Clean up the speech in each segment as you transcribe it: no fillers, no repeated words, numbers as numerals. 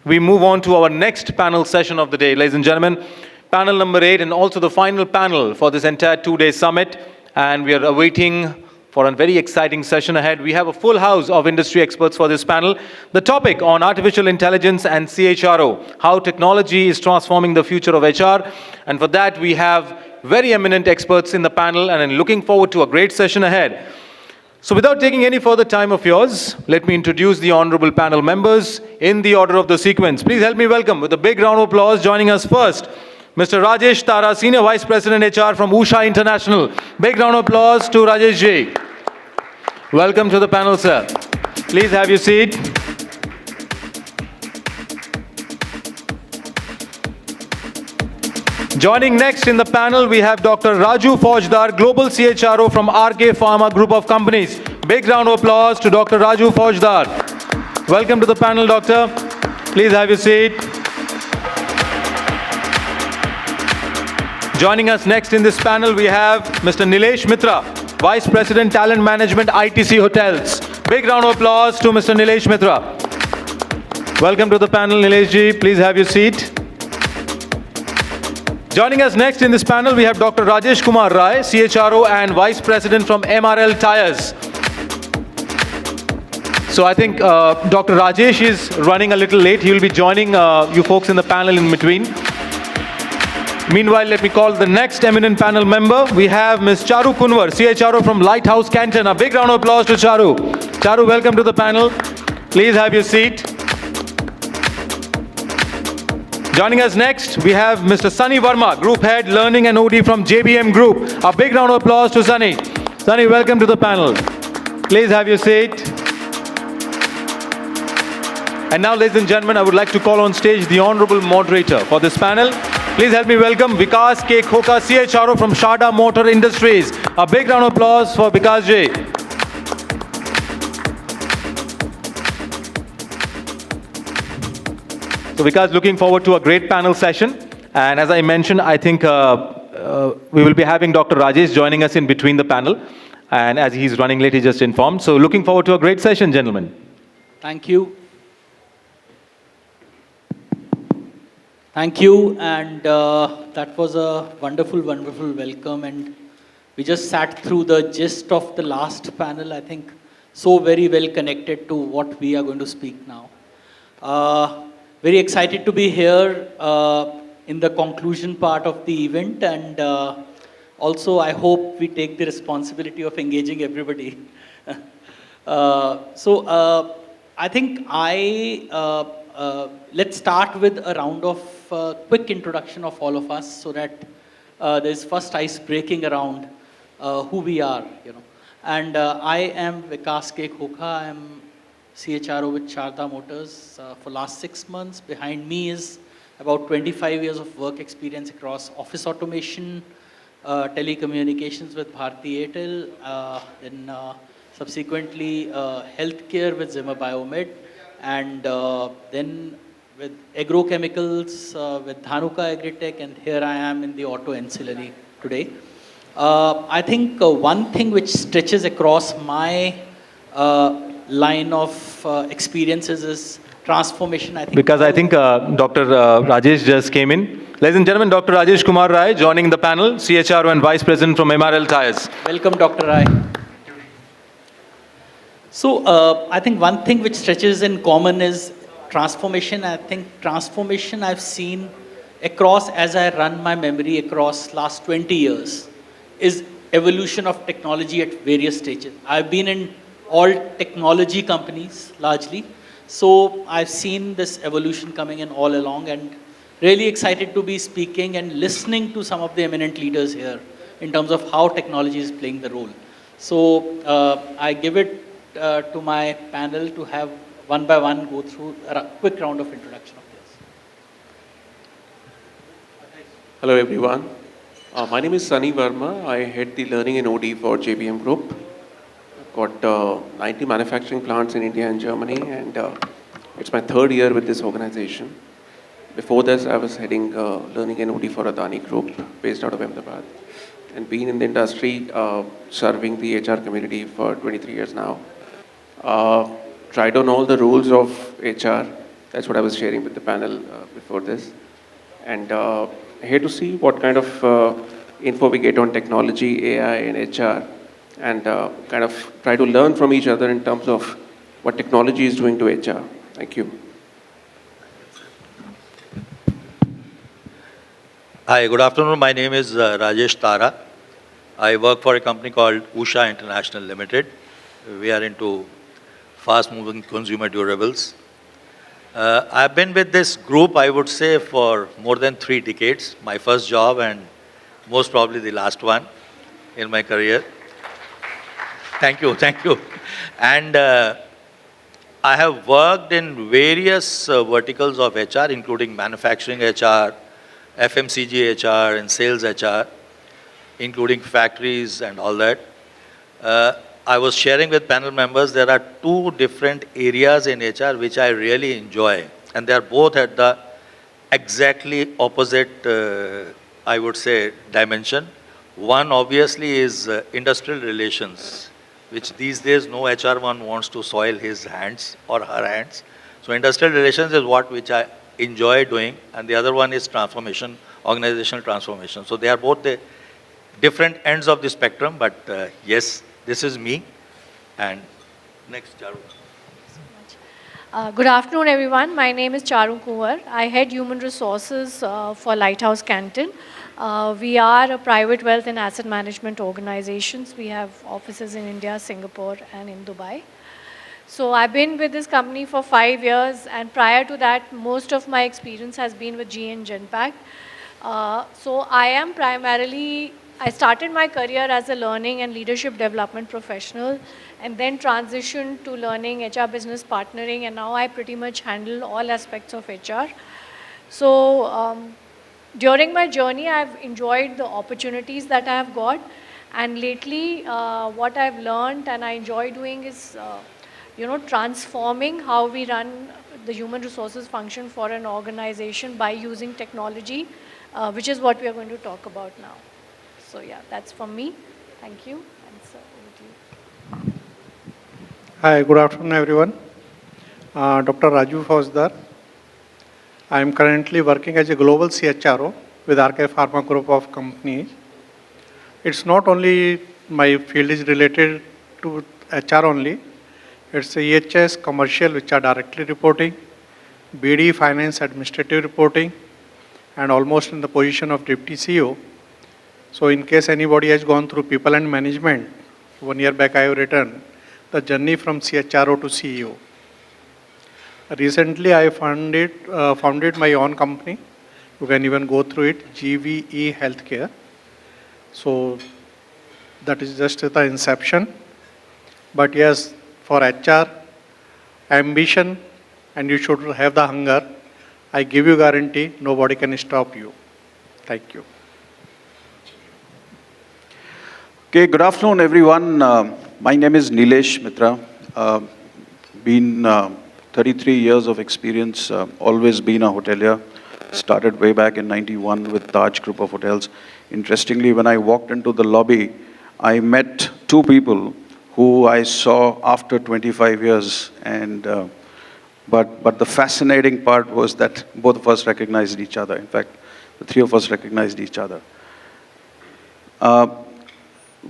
we move on to our next panel session of the day. Ladies and gentlemen, panel number 8 and also the final panel for this entire two-day summit. And we are awaiting for a very exciting session ahead. We have a full house of industry experts for this panel. The topic on artificial intelligence and CHRO, how technology is transforming the future of HR. And for that, we have very eminent experts in the panel, and I'm looking forward to a great session ahead. So without taking any further time of yours, let me introduce the honorable panel members in the order of the sequence. Please help me welcome with a big round of applause. Joining us first, Mr. Rajesh Tara, Senior Vice President HR from Usha International. Big round of applause to Rajesh ji. Welcome to the panel, sir. Please have your seat. Joining next in the panel, we have Dr. Raju Foujdar, Global CHRO from RK Pharma Group of Companies. Big round of applause to Dr. Raju Foujdar. Welcome to the panel, doctor. Please have your seat. Joining us next in this panel, we have Mr. Nilesh Mitra, Vice President Talent Management ITC Hotels. Big round of applause to Mr. Nilesh Mitra. Welcome to the panel, Nilesh ji. Please have your seat. Joining us next in this panel, we have Dr. Rajesh Kumar Rai, CHRO and Vice President from MRL Tyres. So I think Dr. Rajesh is running a little late. He will be joining you folks in the panel in between. Meanwhile, let me call the next eminent panel member. We have Ms. Charu Kunwar, CHRO from Lighthouse, Canton. A big round of applause to Charu. Charu, welcome to the panel. Please have your seat. Joining us next, we have Mr. Sunny Verma, Group Head, Learning and OD from JBM Group. A big round of applause to Sunny. Sunny, welcome to the panel. Please have your seat. And now, ladies and gentlemen, I would like to call on stage the honorable moderator for this panel. Please help me welcome Viekas Khokha, CHRO from Sharda Motor Industries. A big round of applause for Viekas ji. So Viekas, looking forward to a great panel session. And as I mentioned, I think we will be having Dr. Rajesh joining us in between the panel. And as he's running late, he just informed. So looking forward to a great session, gentlemen. Thank you. Thank you, and that was a wonderful, wonderful welcome, and we just sat through the gist of the last panel, I think, so very well connected to what we are going to speak now. Very excited to be here in the conclusion part of the event, and also I hope we take the responsibility of engaging everybody. I think let's start with a round of quick introduction of all of us, so that there's first ice breaking around who we are, you know. And I am Viekas Khokha. I am CHRO with Sharda Motors for last 6 months. Behind me is about 25 years of work experience across office automation, telecommunications with Bharti Airtel, then subsequently healthcare with Zimmer Biomed, and then with agrochemicals with Dhanuka Agritech, and here I am in the auto ancillary today. I think one thing which stretches across my line of experiences is transformation. Because I think Dr. Rajesh just came in. Ladies and gentlemen, Dr. Rajesh Kumar Rai joining the panel, CHRO and Vice President from MRL Tyres. Welcome, Dr. Rai. So I think one thing which stretches in common is transformation. I think transformation I've seen across, as I run my memory across last 20 years, is evolution of technology at various stages. I've been in all technology companies largely, so I've seen this evolution coming in all along, and really excited to be speaking and listening to some of the eminent leaders here in terms of how technology is playing the role. So I give it to my panel to have one by one go through a quick round of introduction of this. Hello everyone. My name is Sunny Verma. I head the learning and OD for JBM Group. I've got 90 manufacturing plants in India and Germany, and it's my 3rd year with this organization. Before this, I was heading learning and OD for Adani Group, based out of Ahmedabad, and been in the industry serving the HR community for 23 years now. Tried on all the rules of HR, That's what I was sharing with the panel before this. And here to see what kind of info we get on technology, AI, and HR, and kind of try to learn from each other in terms of what technology is doing to HR. Thank you. Hi, good afternoon. My name is Rajesh Tara. I work for a company called Usha International Limited. We are into fast-moving consumer durables. I've been with this group, I would say, for more than 3 decades. My first job and most probably the last one in my career. Thank you, thank you. And I have worked in various verticals of HR, including manufacturing HR, FMCG HR, and sales HR, including factories and all that. I was sharing with panel members, there are 2 different areas in HR which I really enjoy, and they are both at the exactly opposite, I would say, dimension. One obviously is industrial relations, which these days no HR1 wants to soil his hands or her hands. So industrial relations is which I enjoy doing, and the other one is transformation, organizational transformation. So they are both the different ends of the spectrum, but yes, this is me. And next, Charu. Good afternoon, everyone. My name is Charu Kunwar. I head human resources for Lighthouse Canton. We are a private wealth and asset management organizations. We have offices in India, Singapore, and in Dubai. So I've been with this company for 5 years, and prior to that, most of my experience has been with GE and Genpact. So I am primarily, I started my career as a learning and leadership development professional, and then transitioned to learning HR business partnering, and now I pretty much handle all aspects of HR. So during my journey, I've enjoyed the opportunities that I have got, and lately what I've learned and I enjoy doing is transforming how we run the human resources function for an organization by using technology, which is what we are going to talk about now. So yeah, that's from me. Thank you. And so, over to you. Hi, good afternoon, everyone. Dr. Raju Foujdar. I am currently working as a global CHRO with Pharma group of companies. It's not only my field is related to HR only. It's EHS, commercial, which are directly reporting, BD, finance, administrative reporting, and almost in the position of deputy CEO. So in case anybody has gone through people and management, 1 year back I have written the journey from CHRO to CEO. Recently I founded my own company. You can even go through it, 𝐀𝐈 Healthcare. So that is just the inception. But yes, for HR, ambition, and you should have the hunger. I give you guarantee, nobody can stop you. Thank you. Okay, good afternoon, everyone. My name is Nilesh, Mitra. Been 33 years of experience, always been a hotelier. Started way back in '91 with Taj Group of Hotels. Interestingly, when I walked into the lobby, I met 2 people who I saw after 25 years. And but the fascinating part was that both of us recognized each other. In fact, the 3 of us recognized each other.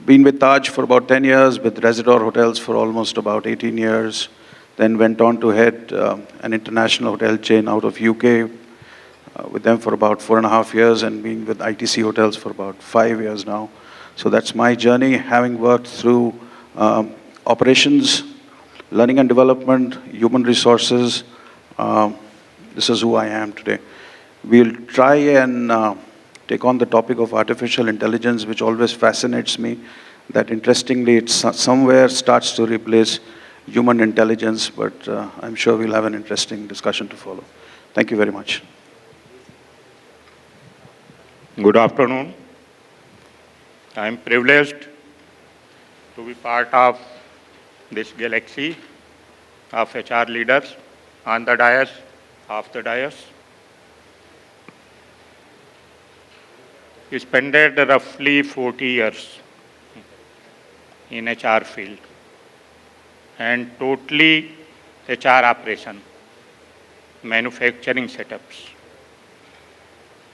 Been with Taj for about 10 years, with Residor Hotels for almost about 18 years. Then went on to head an international hotel chain out of UK, with them for about 4.5 years, and been with ITC Hotels for about 5 years now. So that's my journey, having worked through operations, learning and development, human resources. This is who I am today. We'll try and take on the topic of artificial intelligence, which always fascinates me, that interestingly it somewhere starts to replace human intelligence, but I'm sure we'll have an interesting discussion to follow. Thank you very much. Good afternoon. I'm privileged to be part of this galaxy of HR leaders on the dais, off the dais. I spent roughly 40 years in HR field and totally HR operation. manufacturing setups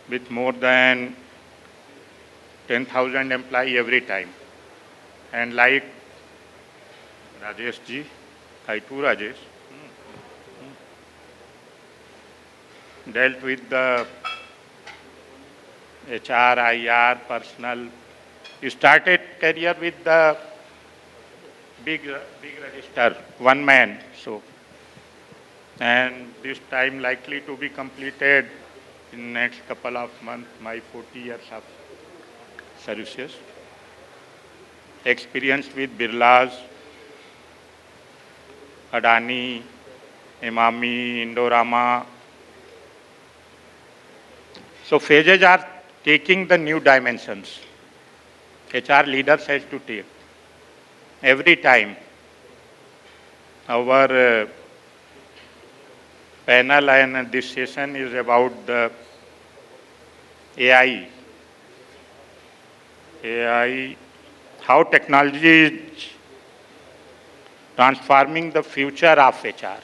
with more than 10,000 employees every time. And like Rajesh ji, I too Rajesh, dealt with the HR, IR, personal. You started career with the big register, one man. So, and this time likely to be completed in next couple of months, my 40 years of services. Experience with Birlas, Adani, Emami, Indorama. So phases are taking the new dimensions. HR leaders has to take. Every time our panel and this session is about the AI. AI, how technology is transforming the future of HR.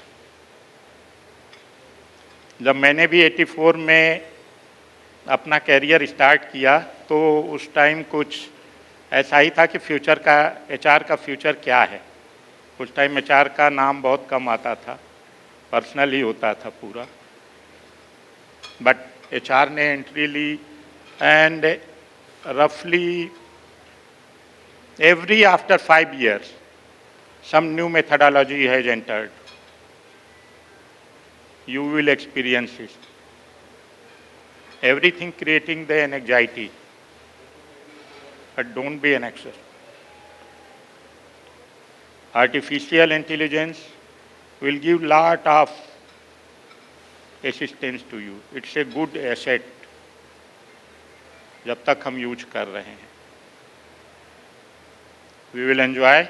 जब मैंने भी 84 में अपना career start किया तो उस time कुछ ऐसा ही था कि फ्यूचर का एचआर का फ्यूचर क्या है. उस टाइम एचआर का नाम बहुत कम आता था, पर्सनल ही होता था पूरा. बट एचआर ने एंट्री ली एंड रफली every after 5 years some new methodology has entered. You will experience it. Everything creating the anxiety, but don't be anxious. Artificial intelligence will give lot of assistance to you. It's a good asset जब तक हम use कर रहे हैं. We will enjoy.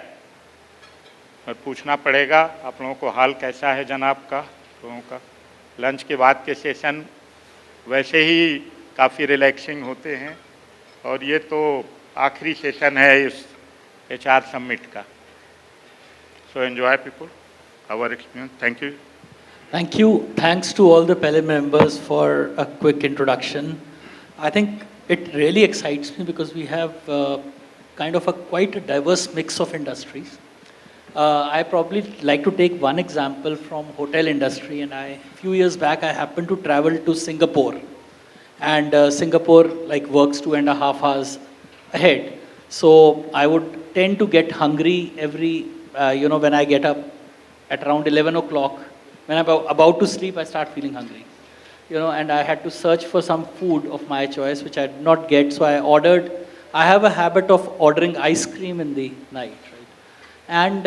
और पूछना पड़ेगा आप लोगों को हाल कैसा है जनाब का, लोगों का. लंच के बाद के सेशन वैसे ही काफ़ी रिलैक्सिंग होते हैं और ये तो आखिरी सेशन है इस HR समिट का. So enjoy people, our experience. Thank you. Thank you. Thanks to all the panel members for a quick introduction. I think it really excites me because we have kind of quite a diverse mix of industries. I probably like to take one example from hotel industry, and a few years back I happened to travel to Singapore, and Singapore like works 2.5 hours ahead. So I would tend to get hungry every, when I get up at around 11 o'clock. When I'm about to sleep, I start feeling hungry. And I had to search for some food of my choice, which I did not get. So I have a habit of ordering ice cream in the night, right? And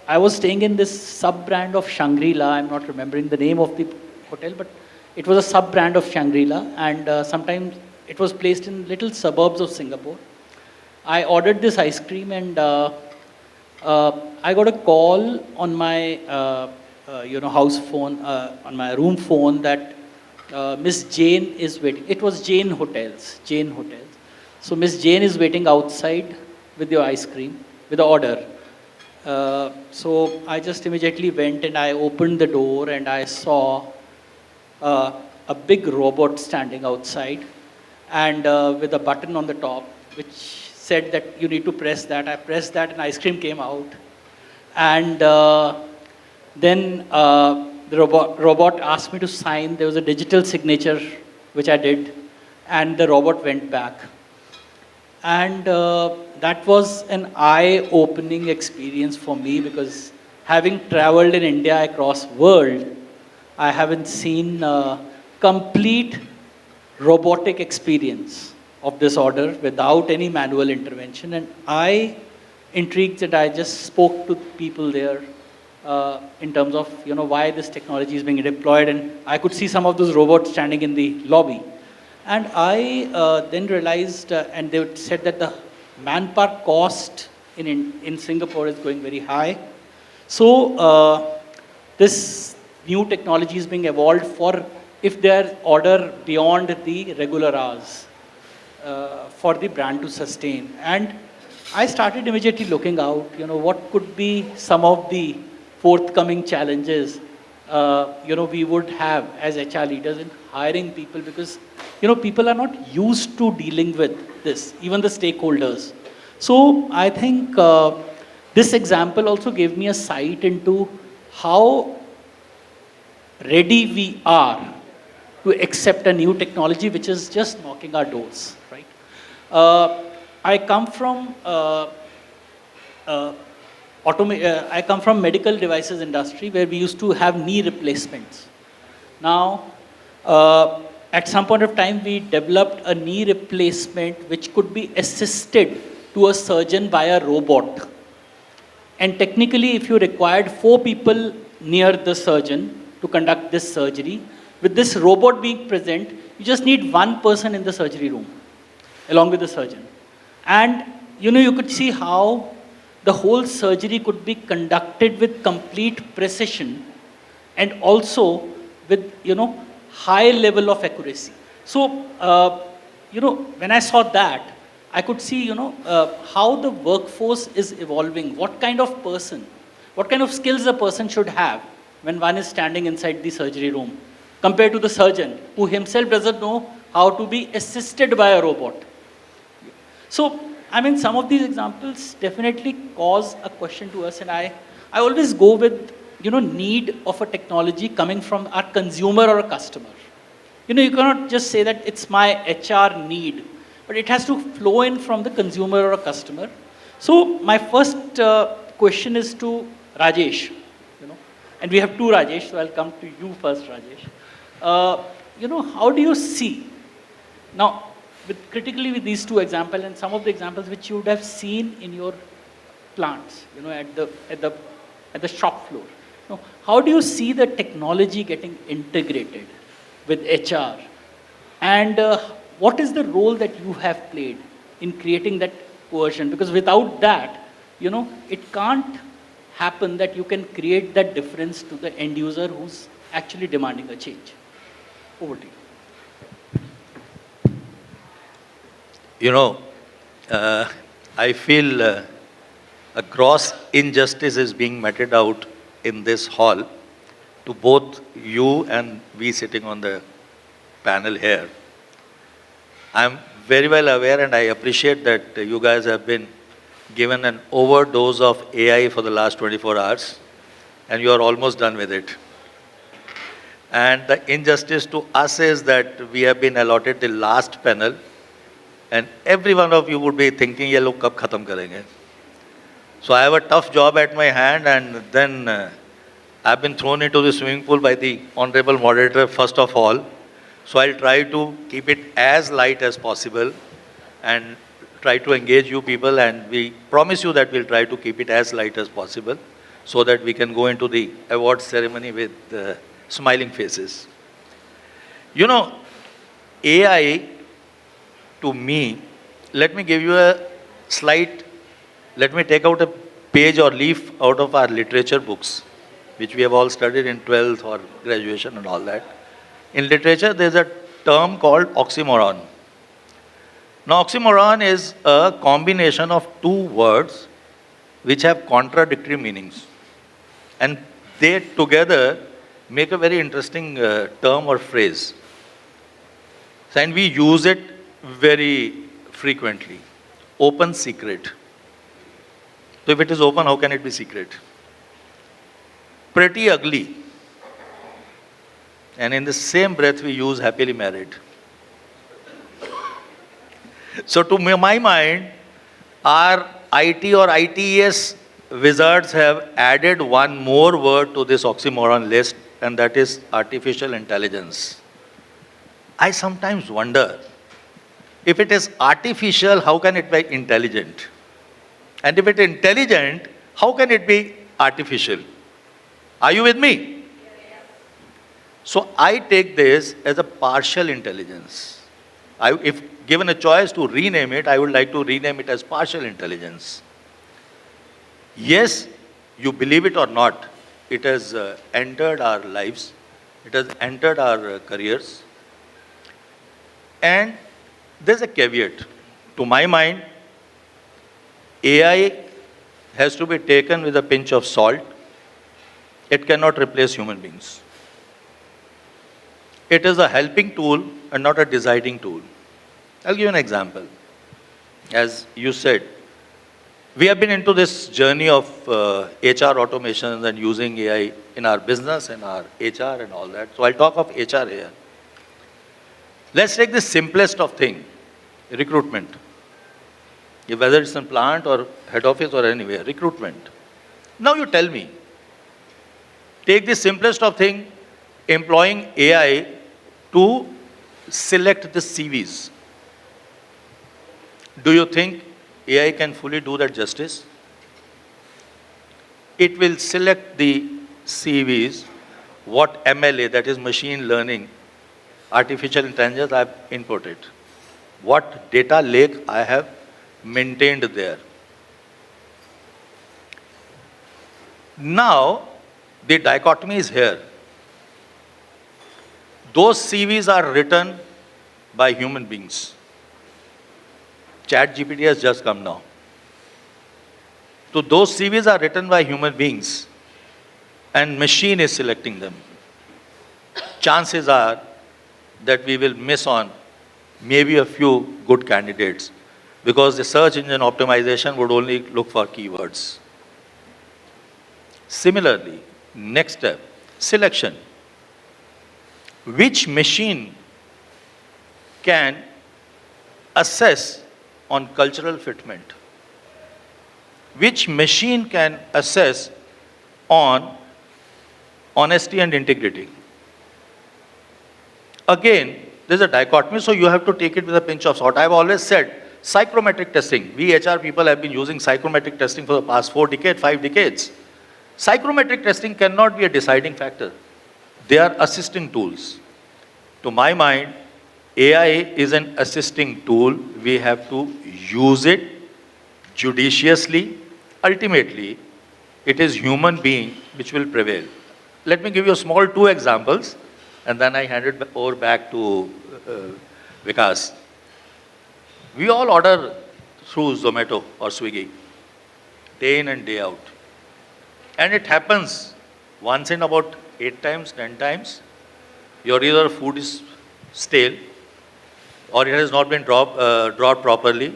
I was staying in this sub-brand of Shangri-La. I'm not remembering the name of the hotel, but it was a sub-brand of Shangri-La. And sometimes it was placed in little suburbs of Singapore. I ordered this ice cream, and I got a call on my house phone, on my room phone, that Miss Jane is waiting. It was Jane Hotels. So Miss Jane is waiting outside with your ice cream, with the order. So I just immediately went and I opened the door and I saw a big robot standing outside, and with a button on the top which said that you need to press that. I pressed that and ice cream came out. And then the robot asked me to sign. There was a digital signature which I did, and the robot went back. And that was an eye-opening experience for me, because having traveled in India across world, I haven't seen complete robotic experience of this order without any manual intervention. And I intrigued that I just spoke to people there in terms of why this technology is being deployed, and I could see some of those robots standing in the lobby. And I then realized, and they said that the manpower cost in Singapore is going very high. So this new technology is being evolved for if they order beyond the regular hours for the brand to sustain. And I started immediately looking out, what could be some of the forthcoming challenges we would have as HR leaders in hiring people, because, people are not used to dealing with this, even the stakeholders. So I think this example also gave me a sight into how ready we are to accept a new technology which is just knocking our doors, right? I come from I come from medical devices industry, where we used to have knee replacements. Now, at some point of time, we developed a knee replacement which could be assisted to a surgeon by a robot. And technically, if you required 4 people near the surgeon to conduct this surgery, with this robot being present, you just need 1 person in the surgery room, along with the surgeon. And, you could see how the whole surgery could be conducted with complete precision and also with, high level of accuracy. So, when I saw that, I could see, how the workforce is evolving, what kind of person, what kind of skills a person should have when one is standing inside the surgery room, compared to the surgeon, who himself doesn't know how to be assisted by a robot. So, I mean, some of these examples definitely cause a question to us, and I always go with, need of a technology coming from our consumer or a customer. You cannot just say that it's my HR need, but it has to flow in from the consumer or a customer. So my first question is to Rajesh, and we have 2 Rajesh, so I'll come to you first, Rajesh. How do you see, now, critically with these 2 examples and some of the examples which you would have seen in your plants, at the shop floor. How do you see the technology getting integrated with HR? And what is the role that you have played in creating that cohesion? Because without that, it can't happen that you can create that difference to the end user who's actually demanding a change. Over to you. I feel a gross injustice is being meted out in this hall to both you and we sitting on the panel here. I'm very well aware, and I appreciate that you guys have been given an overdose of AI for the last 24 hours, and you are almost done with it. And the injustice to us is that we have been allotted the last panel, and every one of you would be thinking, ye log kab khatam karenge? So I have a tough job at my hand, and then I've been thrown into the swimming pool by the honorable moderator first of all. So I'll try to keep it as light as possible and try to engage you people, and we promise you that we'll try to keep it as light as possible so that we can go into the award ceremony with smiling faces. AI, to me, let me give you a slight, let me take out a page or leaf out of our literature books, which we have all studied in 12th or graduation and all that. In literature, there's a term called oxymoron. Now, oxymoron is a combination of 2 words which have contradictory meanings. And they together make a very interesting term or phrase. And we use it very frequently. Open secret. So if it is open, how can it be secret? Pretty ugly. And in the same breath, we use happily married. So to my mind, our IT or ITES wizards have added one more word to this oxymoron list, and that is artificial intelligence. I sometimes wonder, if it is artificial, how can it be intelligent? And if it is intelligent, how can it be artificial? Are you with me? So I take this as a partial intelligence. If given a choice to rename it, I would like to rename it as partial intelligence. Yes, you believe it or not, it has entered our lives, it has entered our careers. And there's a caveat. To my mind, AI has to be taken with a pinch of salt. It cannot replace human beings. It is a helping tool and not a deciding tool. I'll give you an example. As you said, we have been into this journey of HR automations and using AI in our business and our HR and all that. So I'll talk of HR here. Let's take the simplest of thing, recruitment. Whether it's in plant or head office or anywhere, recruitment. Now you tell me, take the simplest of thing, employing AI to select the CVs. Do you think AI can fully do that justice? It will select the CVs, what MLA, that is machine learning, artificial intelligence I have inputted, what data lake I have maintained there. Now, the dichotomy is here. Those CVs are written by human beings. ChatGPT has just come now. So those CVs are written by human beings and machine is selecting them. Chances are that we will miss on maybe a few good candidates because the search engine optimization would only look for keywords. Similarly, next step, selection. Which machine can assess on cultural fitment? Which machine can assess on honesty and integrity? Again, there's a dichotomy, so you have to take it with a pinch of salt. I've always said, psychrometric testing. We HR people have been using psychrometric testing for the past 4 decades, 5 decades. Psychrometric testing cannot be a deciding factor. They are assisting tools. To my mind, AI is an assisting tool. We have to use it judiciously. Ultimately, it is human being which will prevail. Let me give you a small 2 examples, and then I hand it over back to Viekas. We all order through Zomato or Swiggy, day in and day out. And it happens once in about 8 times, 10 times. Your either food is stale, or it has not been dropped properly,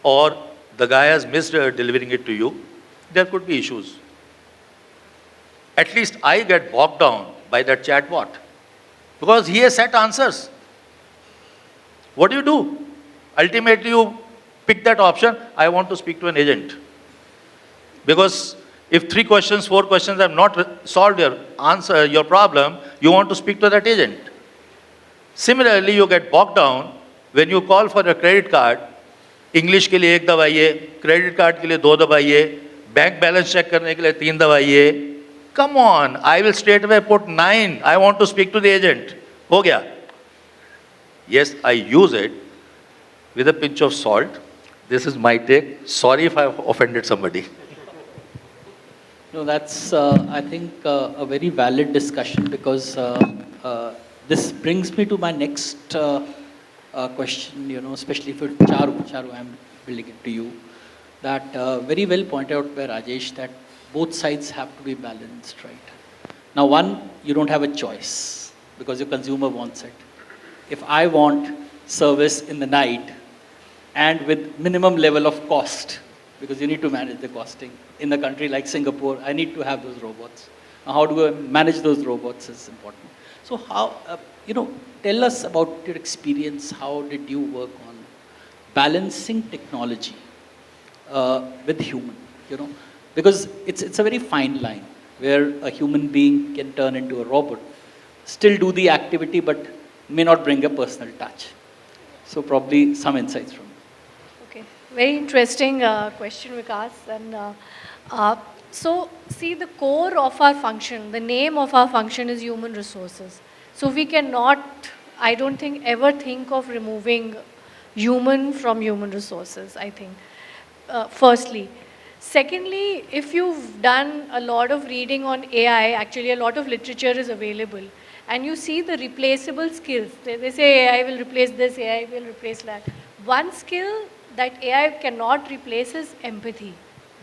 or the guy has missed delivering it to you. There could be issues. At least I get bogged down by that chatbot because he has set answers. What do? Ultimately, you pick that option, I want to speak to an agent. Because if 3 questions, 4 questions have not solved your problem, you want to speak to that agent. Similarly, you get bogged down when you call for a credit card. English के लिए 1 दबाइए, credit card के लिए 2 दबाइए, bank balance check करने के लिए 3 दबाइए. Come on, I will straight away put 9. I want to speak to the agent. हो गया. Yes, I use it with a pinch of salt. This is my take. Sorry if I have offended somebody. No, that's, I think, a very valid discussion because this brings me to my next question, especially for Charu. Charu, I'm building it to you. That very well pointed out by Rajesh that both sides have to be balanced, right? Now, one, you don't have a choice because your consumer wants it. If I want service in the night and with minimum level of cost, because you need to manage the costing. In a country like Singapore, I need to have those robots. Now, how do I manage those robots is important. So how, tell us about your experience. How did you work on balancing technology with human, Because it's a very fine line where a human being can turn into a robot, still do the activity, but may not bring a personal touch. So probably some insights from you. Okay, very interesting question, Vikas. And so, see, the core of our function, the name of our function is human resources. So we cannot, I don't think, ever think of removing human from human resources, I think, firstly. Secondly, if you've done a lot of reading on AI, actually a lot of literature is available, and you see the replaceable skills. They say AI will replace this, AI will replace that. One skill that AI cannot replace is empathy,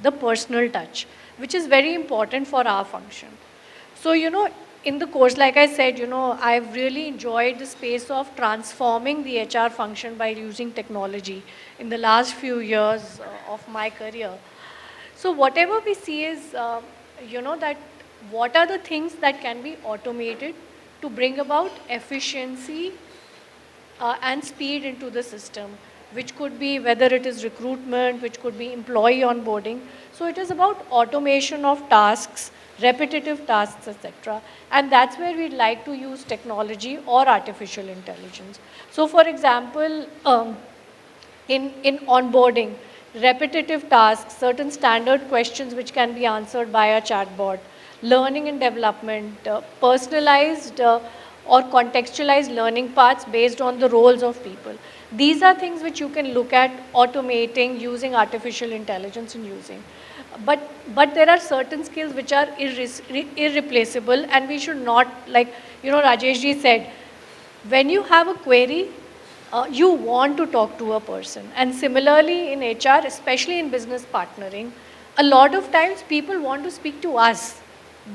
the personal touch, which is very important for our function. So, in the course, like I said, I've really enjoyed the space of transforming the HR function by using technology in the last few years of my career. So whatever we see is, that what are the things that can be automated to bring about efficiency and speed into the system, which could be whether it is recruitment, which could be employee onboarding. So it is about automation of tasks, repetitive tasks, etc. And that's where we'd like to use technology or artificial intelligence. So for example, in onboarding, repetitive tasks, certain standard questions which can be answered by a chatbot, learning and development, personalized or contextualized learning paths based on the roles of people. These are things which you can look at automating using artificial intelligence and using. But there are certain skills which are irreplaceable, and we should not, like, Rajesh ji said, when you have a query, you want to talk to a person. And similarly in HR, especially in business partnering, a lot of times people want to speak to us.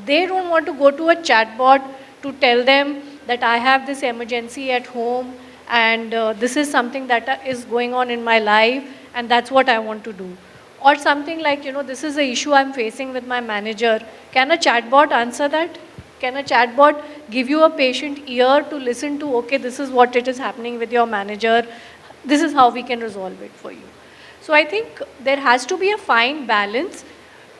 They don't want to go to a chatbot to tell them that I have this emergency at home and this is something that is going on in my life and that's what I want to do. Or something like, this is the issue I'm facing with my manager. Can a chatbot answer that? Can a chatbot give you a patient ear to listen to, okay, this is what it is happening with your manager. This is how we can resolve it for you. So I think there has to be a fine balance.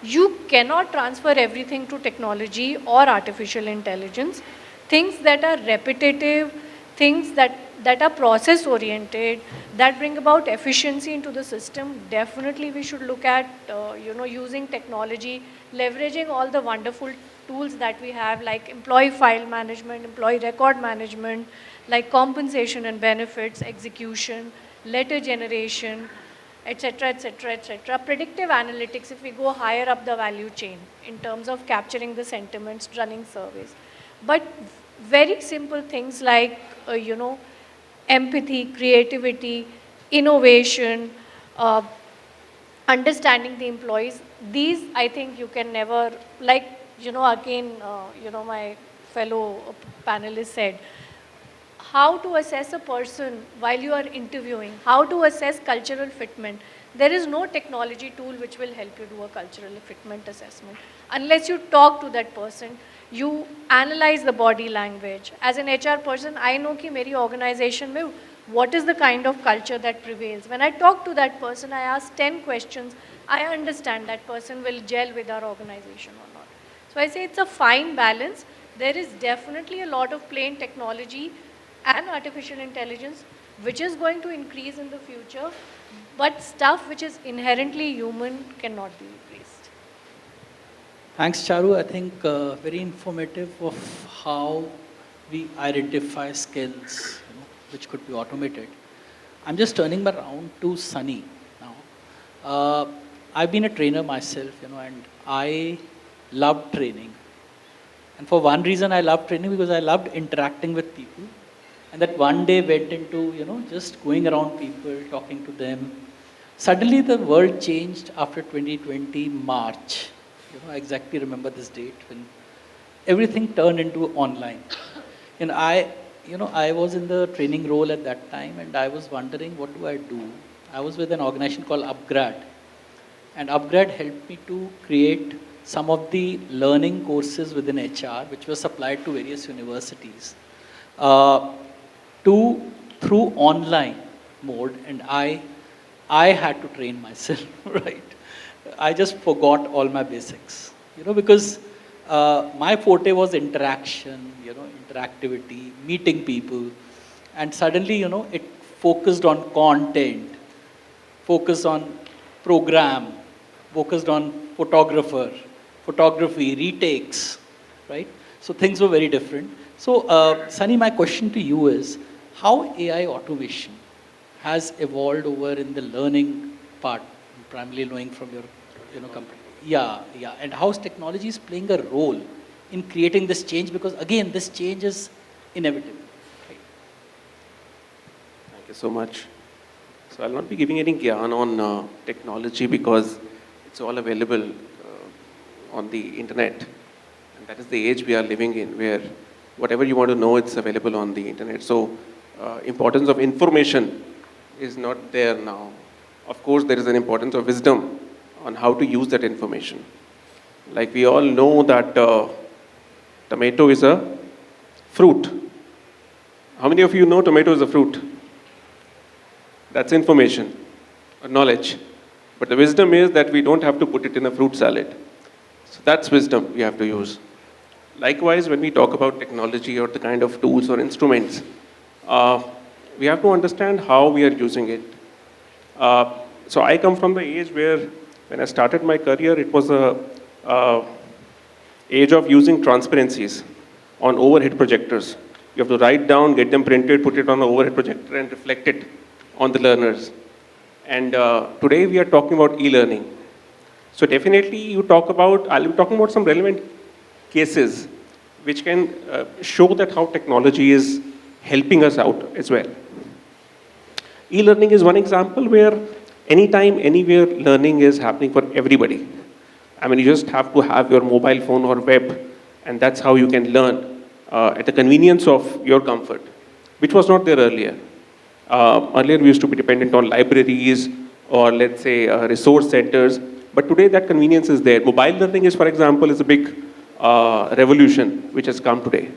You cannot transfer everything to technology or artificial intelligence. Things that are repetitive, things that are process oriented, that bring about efficiency into the system, definitely we should look at using technology, leveraging all the wonderful tools that we have, like employee file management, employee record management, like compensation and benefits, execution, letter generation, etc., etc., etc. Predictive analytics, if we go higher up the value chain in terms of capturing the sentiments, running surveys. But very simple things like, empathy, creativity, innovation, understanding the employees, these I think you can never, like, again, my fellow panelist said, how to assess a person while you are interviewing, how to assess cultural fitment. There is no technology tool which will help you do a cultural fitment assessment. Unless you talk to that person, you analyze the body language. As an HR person, I know कि मेरी organization में what is the kind of culture that prevails. When I talk to that person, I ask 10 questions, I understand that person will gel with our organization or not. So I say it's a fine balance. There is definitely a lot of play in technology and artificial intelligence, which is going to increase in the future, but stuff which is inherently human cannot be replaced. Thanks, Charu. I think very informative of how we identify skills, which could be automated. I'm just turning around to Sunny now. I've been a trainer myself, and I loved training. And for one reason I loved training, because I loved interacting with people. And that one day went into, just going around people, talking to them. Suddenly the world changed after 2020 March. I exactly remember this date when everything turned into online. And I was in the training role at that time, and I was wondering, what do I do? I was with an organization called Upgrad. And Upgrad helped me to create some of the learning courses within HR, which were supplied to various universities, through online mode. And I had to train myself, right? I just forgot all my basics, because my forte was interaction, interactivity, meeting people. And suddenly, it focused on content, focused on program, focused on photography, retakes, right? So things were very different. So, Sunny, my question to you is, how AI automation has evolved over in the learning part, primarily knowing from your company? Yeah. And how technology is playing a role in creating this change? Because again, this change is inevitable. Right? Thank you so much. So I'll not be giving any gyan on technology because it's all available on the internet. And that is the age we are living in, where whatever you want to know, it's available on the internet. So importance of information is not there now. Of course, there is an importance of wisdom on how to use that information. Like we all know that tomato is a fruit. How many of you know tomato is a fruit? That's information or knowledge. But the wisdom is that we don't have to put it in a fruit salad. So that's wisdom we have to use. Likewise, when we talk about technology or the kind of tools or instruments, we have to understand how we are using it. So I come from the age where when I started my career, it was a age of using transparencies on overhead projectors. You have to write down, get them printed, put it on the overhead projector and reflect it on the learners. And today we are talking about e-learning. So definitely I'll be talking about some relevant cases which can show that how technology is helping us out as well. E-learning is one example where anytime, anywhere learning is happening for everybody. I mean, you just have to have your mobile phone or web, and that's how you can learn at the convenience of your comfort, which was not there earlier. Earlier, we used to be dependent on libraries or, let's say, resource centers, but today that convenience is there. Mobile learning is, for example, is a big revolution which has come today.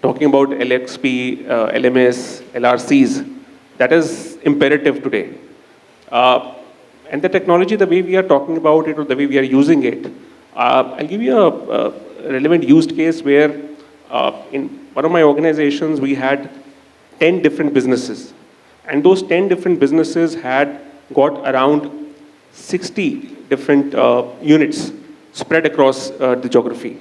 Talking about LXP, LMS, LRCs, that is imperative today. And the technology, the way we are talking about it or the way we are using it, I'll give you a relevant use case where in one of my organizations, we had 10 different businesses. And those 10 different businesses had got around 60 different units spread across the geography.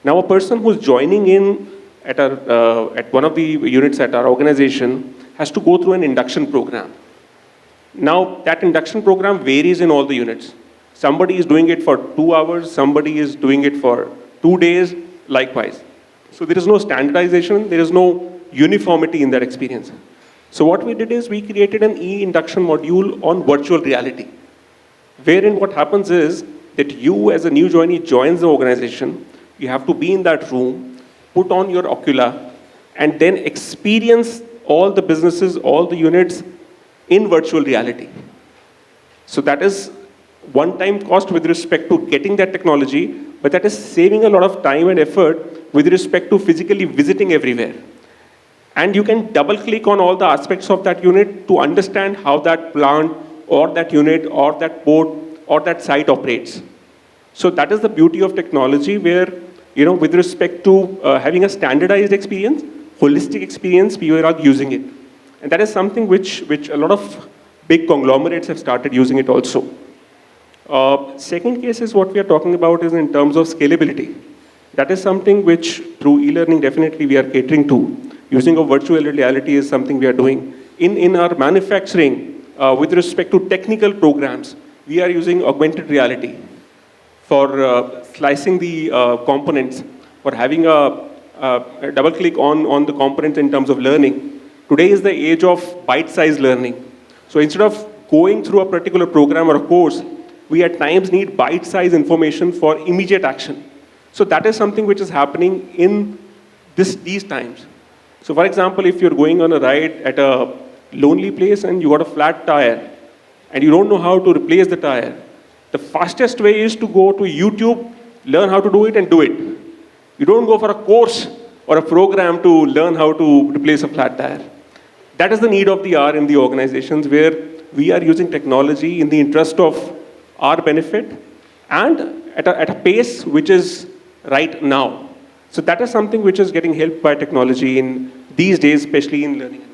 Now, a person who's joining in at one of the units at our organization has to go through an induction program. Now, that induction program varies in all the units. Somebody is doing it for 2 hours, somebody is doing it for 2 days, likewise. So there is no standardization, there is no uniformity in that experience. So what we did is we created an e-induction module on virtual reality, wherein what happens is that you as a new joinee joins the organization, you have to be in that room, put on your ocula, and then experience all the businesses, all the units in virtual reality. So that is one-time cost with respect to getting that technology, but that is saving a lot of time and effort with respect to physically visiting everywhere. And you can double-click on all the aspects of that unit to understand how that plant or that unit or that port or that site operates. So that is the beauty of technology where, with respect to having a standardized experience, holistic experience, we are using it. And that is something which a lot of big conglomerates have started using it also. Second case is what we are talking about is in terms of scalability. That is something which through e-learning definitely we are catering to. Using of virtual reality is something we are doing. In our manufacturing, with respect to technical programs, we are using augmented reality for slicing the components, for having a double click on the components in terms of learning. Today is the age of bite-sized learning. So instead of going through a particular program or a course, we at times need bite-sized information for immediate action. So that is something which is happening in these times. So for example, if you're going on a ride at a lonely place and you got a flat tire and you don't know how to replace the tire, the fastest way is to go to YouTube, learn how to do it and do it. You don't go for a course or a program to learn how to replace a flat tire. That is the need of the hour in the organizations where we are using technology in the interest of our benefit and at a pace which is right now. So that is something which is getting helped by technology in these days, especially in learning.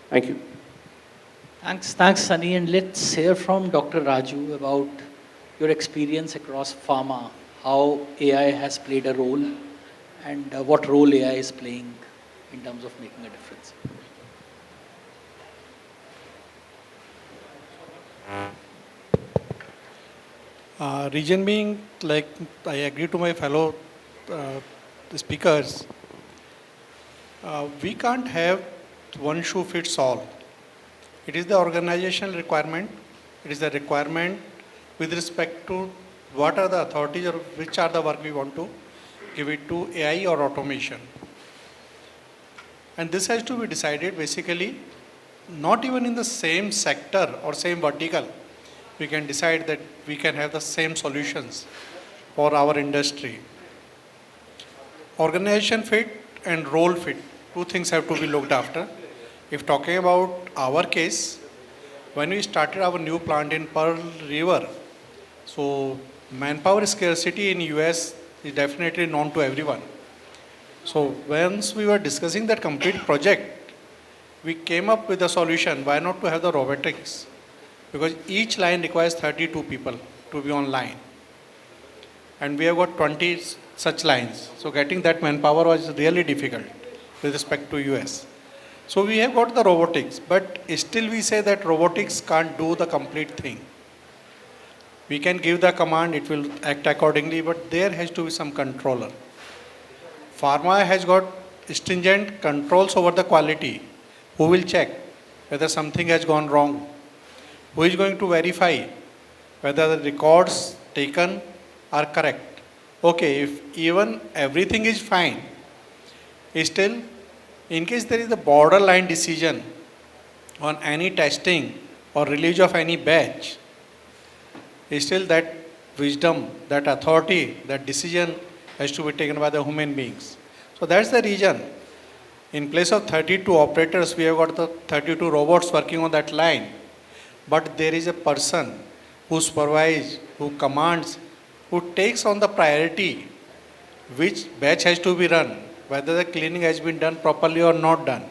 Thank you. Thanks, Sunny. And let's hear from Dr. Raju about your experience across pharma, how AI has played a role, and what role AI is playing in terms of making a difference. Reason being, like I agree to my fellow speakers, we can't have one shoe fits all. It is the organizational requirement. It is the requirement with respect to what are the authorities or which are the work we want to give it to AI or automation. And this has to be decided basically not even in the same sector or same vertical. We can decide that we can have the same solutions for our industry. Organization fit and role fit, two things have to be looked after. If talking about our case, when we started our new plant in Pearl River, so manpower scarcity in US is definitely known to everyone. So once we were discussing that complete project, we came up with a solution, why not to have the robotics? Because each line requires 32 people to be on line. And we have got 20 such lines. So getting that manpower was really difficult with respect to US. So we have got the robotics, but still we say that robotics can't do the complete thing. We can give the command, it will act accordingly, but there has to be some controller. Pharma has got stringent controls over the quality. Who will check whether something has gone wrong? Who is going to verify whether the records taken are correct? Okay, if even everything is fine, still, in case there is a borderline decision on any testing or release of any batch, still that wisdom, that authority, that decision has to be taken by the human beings. So that's the reason. In place of 32 operators, we have got the 32 robots working on that line. But there is a person who supervises, who commands, who takes on the priority, which batch has to be run, whether the cleaning has been done properly or not done.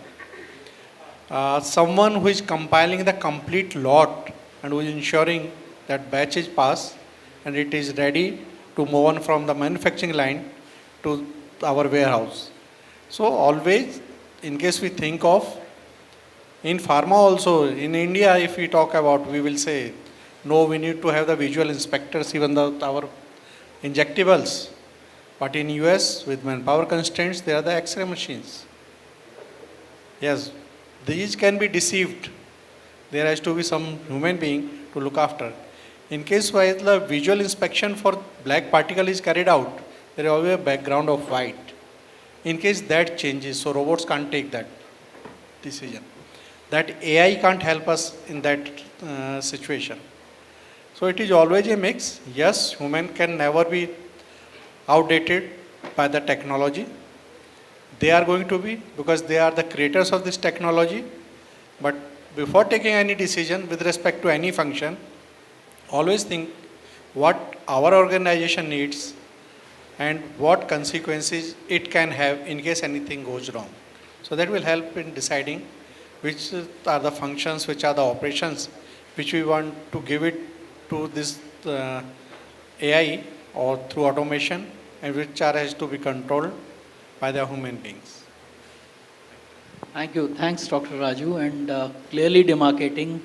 Someone who is compiling the complete lot and who is ensuring that batch is passed and it is ready to move on from the manufacturing line to our warehouse. So always, in case we think of, in pharma also, in India, if we talk about, we will say, no, we need to have the visual inspectors, even though our injectables. But in US, with manpower constraints, there are the X-ray machines. Yes, these can be deceived. There has to be some human being to look after. In case while the visual inspection for black particle is carried out, there is always a background of white. In case that changes, so robots can't take that decision. That AI can't help us in that situation. So it is always a mix. Yes, human can never be outdated by the technology. They are going to be, because they are the creators of this technology. But before taking any decision with respect to any function, always think what our organization needs and what consequences it can have in case anything goes wrong. So that will help in deciding which are the functions, which are the operations, which we want to give it to this AI or through automation, and which are has to be controlled by the human beings. Thank you. Thanks, Dr. Raju. And clearly demarcating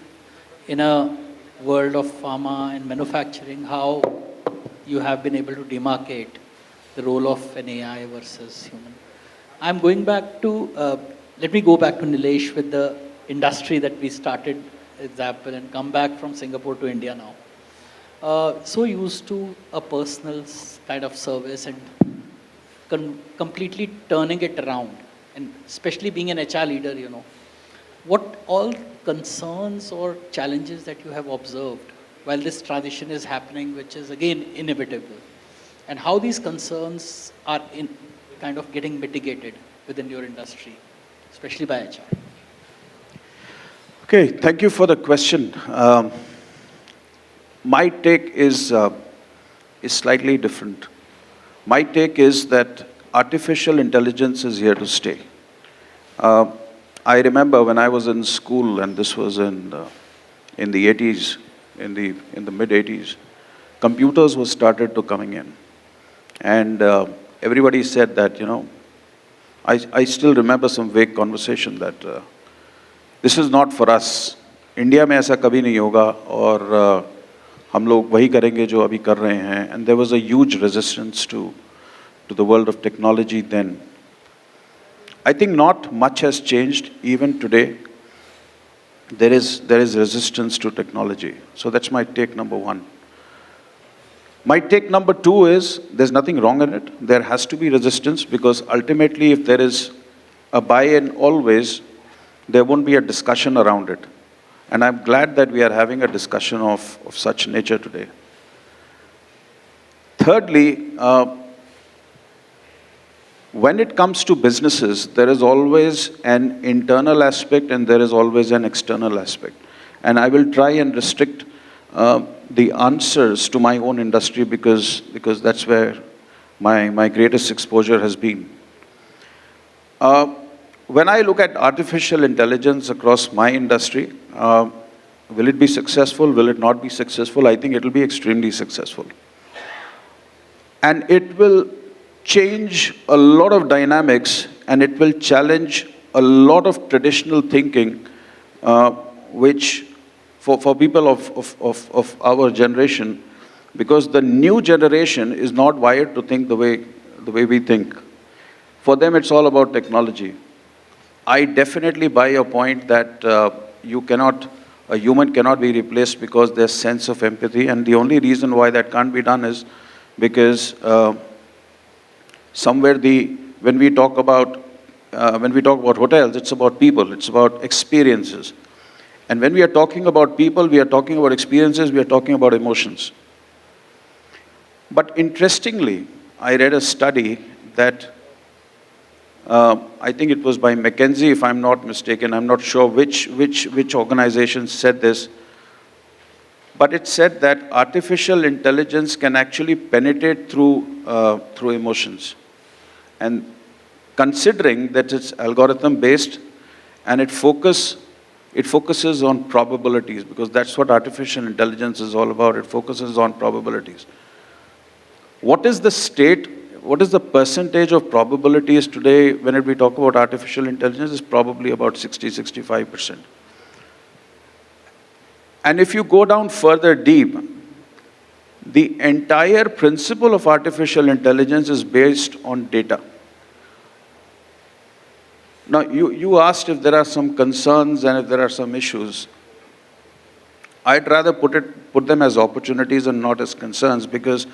in a world of pharma and manufacturing how you have been able to demarcate the role of an AI versus human. I'm going back to, let me go back to Nilesh with the industry that we started example and come back from Singapore to India now. So used to a personal kind of service and completely turning it around, and especially being an HR leader, you know, what all concerns or challenges that you have observed while this transition is happening, which is again inevitable, and how these concerns are in kind of getting mitigated within your industry, especially by HR. Okay, thank you for the question. My take is slightly different. My take is that artificial intelligence is here to stay. I remember when I was in school, and this was in the 80s, in the mid 80s, computers were started to coming in, and everybody said that, you know, I still remember some vague conversation that this is not for us. India में ऐसा कभी नहीं होगा और हम लोग वही करेंगे जो अभी कर रहे हैं. And there was a huge resistance to the world of technology then. I think not much has changed even today. There is resistance to technology. So that's my take number one. My take number 2 is there's nothing wrong in it. There has to be resistance because ultimately if there is a buy-in always, there won't be a discussion around it. And I'm glad that we are having a discussion of such nature today. Thirdly, when it comes to businesses, there is always an internal aspect and there is always an external aspect. And I will try and restrict the answers to my own industry because that's where my greatest exposure has been. When I look at artificial intelligence across my industry, will it be successful? Will it not be successful? I think it will be extremely successful. And it will change a lot of dynamics and it will challenge a lot of traditional thinking, which for people of our generation, because the new generation is not wired to think the way we think. For them, it's all about technology. I definitely buy your point that a human cannot be replaced because there's sense of empathy, and the only reason why that can't be done is because when we talk about hotels, it's about people, it's about experiences. And when we are talking about people, we are talking about experiences, we are talking about emotions. But interestingly, I read a study that I think it was by McKinsey, if I'm not mistaken. I'm not sure which organization said this. But it said that artificial intelligence can actually penetrate through emotions. And considering that it's algorithm-based and it focuses on probabilities, because that's what artificial intelligence is all about. It focuses on probabilities. What is the percentage of probabilities today when we talk about artificial intelligence? Is probably about 60-65%. And if you go down further deep, the entire principle of artificial intelligence is based on data. Now, you asked if there are some concerns and if there are some issues. I'd rather put them as opportunities and not as concerns, because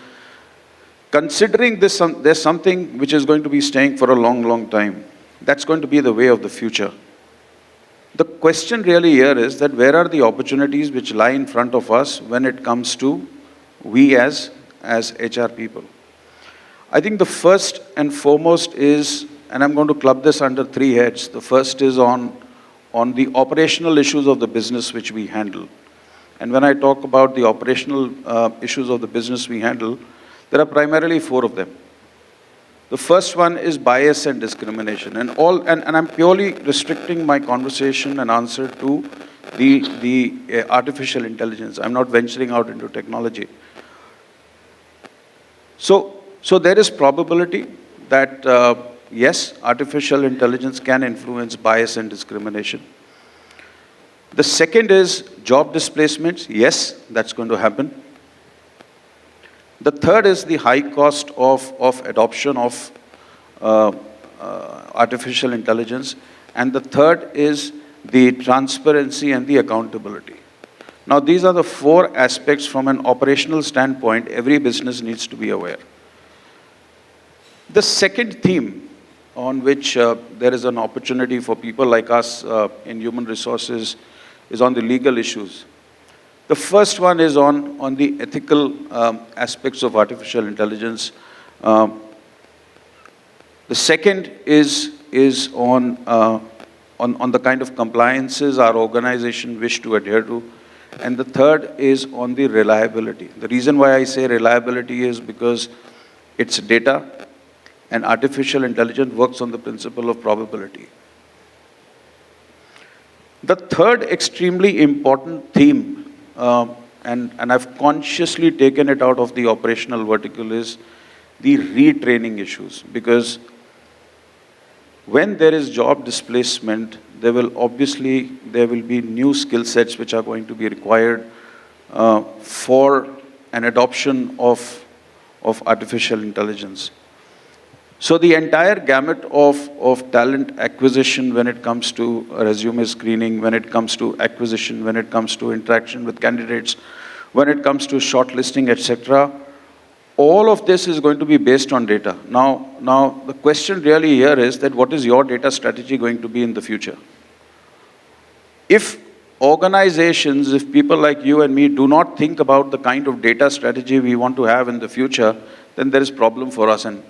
considering this, there's something which is going to be staying for a long, long time. That's going to be the way of the future. The question really here is that where are the opportunities which lie in front of us when it comes to we as HR people? I think the first and foremost is, and I'm going to club this under 3 heads. The first is on the operational issues of the business which we handle. And when I talk about the operational issues of the business we handle, there are primarily 4 of them. The first one is bias and discrimination. And I'm purely restricting my conversation and answer to the artificial intelligence. I'm not venturing out into technology. So there is probability that, yes, artificial intelligence can influence bias and discrimination. The second is job displacements. Yes, that's going to happen. The third is the high cost of adoption of artificial intelligence. And the third is the transparency and the accountability. Now, these are the 4 aspects from an operational standpoint every business needs to be aware. The second theme on which there is an opportunity for people like us in human resources is on the legal issues. The first one is on the ethical aspects of artificial intelligence. The second is on the kind of compliances our organization wish to adhere to. And the third is on the reliability. The reason why I say reliability is because it's data, and artificial intelligence works on the principle of probability. The third extremely important theme, and I've consciously taken it out of the operational vertical, is the retraining issues. Because when there is job displacement, there will be new skill sets which are going to be required for an adoption of artificial intelligence. So the entire gamut of talent acquisition when it comes to resume screening, when it comes to acquisition, when it comes to interaction with candidates, when it comes to shortlisting, etc., all of this is going to be based on data. Now the question really here is that what is your data strategy going to be in the future? If organizations, if people like you and me do not think about the kind of data strategy we want to have in the future, then there is problem for us. And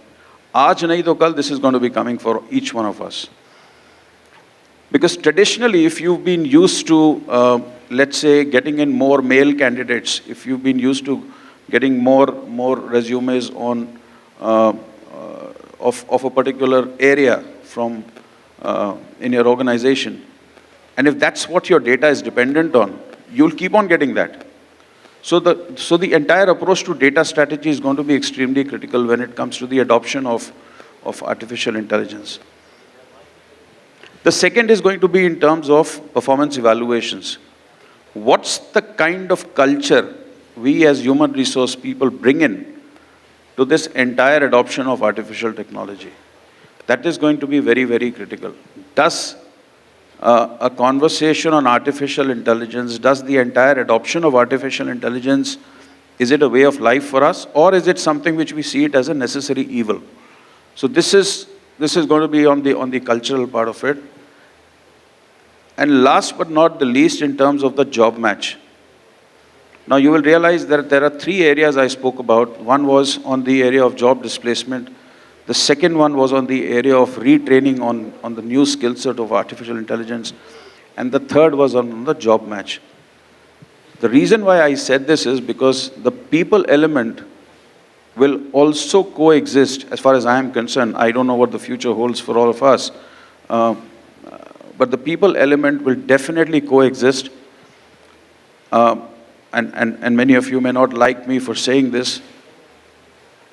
aaj nahi to kal, this is going to be coming for each one of us. Because traditionally, if you've been used to, let's say, getting in more male candidates, if you've been used to getting more resumes on of a particular area from in your organization, and if that's what your data is dependent on, you'll keep on getting that. So the entire approach to data strategy is going to be extremely critical when it comes to the adoption of artificial intelligence. The second is going to be in terms of performance evaluations. What's the kind of culture we as human resource people bring in to this entire adoption of artificial technology? That is going to be very, very critical. Does a conversation on artificial intelligence, does the entire adoption of artificial intelligence, is it a way of life for us, or is it something which we see it as a necessary evil? So this is going to be on the cultural part of it. And last but not the least, in terms of the job match. Now you will realize that there are three areas I spoke about. One was on the area of job displacement. The second one was on the area of retraining on the new skill set of artificial intelligence. And the third was on the job match. The reason why I said this is because the people element will also coexist as far as I am concerned. I don't know what the future holds for all of us. But the people element will definitely coexist. And many of you may not like me for saying this.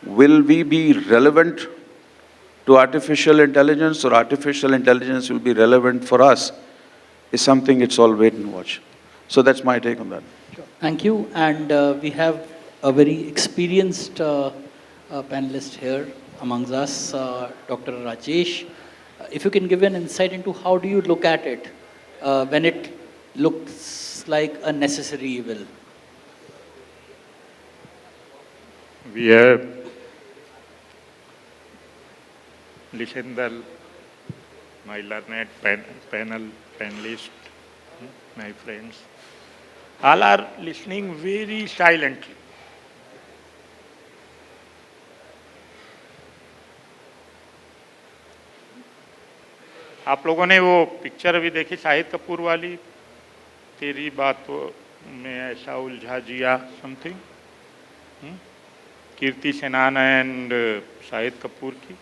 Will we be relevant to artificial intelligence, or artificial intelligence will be relevant for us, is something it's all wait and watch. So that's my take on that. Thank you. And we have a very experienced panelist here amongst us, Dr. Rajesh. If you can give an insight into how do you look at it when it looks like a necessary evil? We have listened to my learned panelists, my friends. All are listening very silently. आप लोगों ने वो picture अभी देखी शाहिद कपूर वाली, तेरी बातों Mein Aisa Uljha Jiya something, Kriti Sanon and Shahid Kapoor की?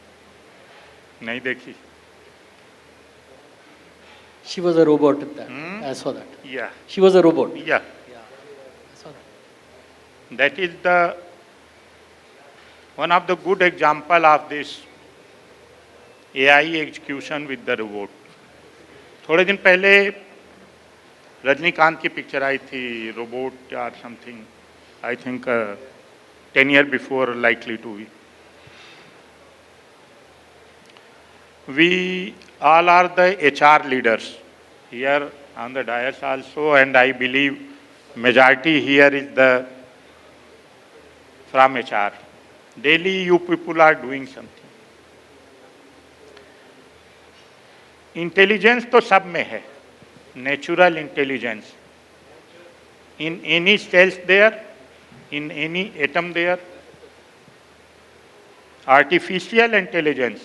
नहीं देखी? She was a robot in that. I saw that. Yeah. She was a robot. Yeah. I saw that. That is the one of the good example of this AI execution with the robot. थोड़े दिन पहले रजनीकांत की picture आई थी, robot or something. I think 10 years before likely to be. We all are the HR leaders here on the dais also, and I believe majority here is the from HR. Daily you people are doing something. Intelligence तो सब में है, natural intelligence, in any cells there, in any atom there. Artificial intelligence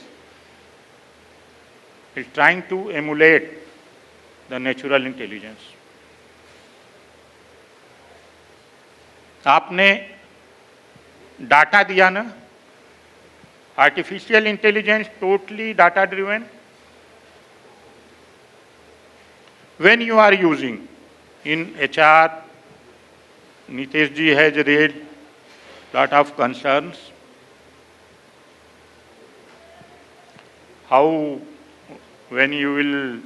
is trying to emulate the natural intelligence. आपने data दिया ना, artificial intelligence totally data driven. When you are using in HR, Nitesh ji has raised lot of concerns. How when you will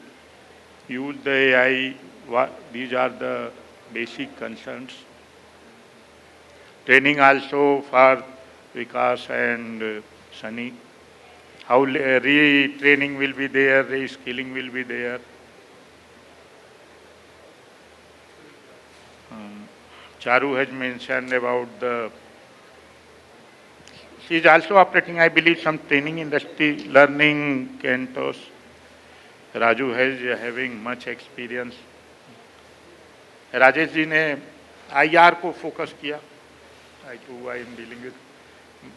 use the AI, these are the basic concerns. Training also for Viekas and Sunny. How retraining will be there, reskilling will be there. Charu has mentioned about the She is also operating, I believe, some training industry, learning Canton. Raju has having much experience. Rajesh ji ने IR को focus किया. I am dealing with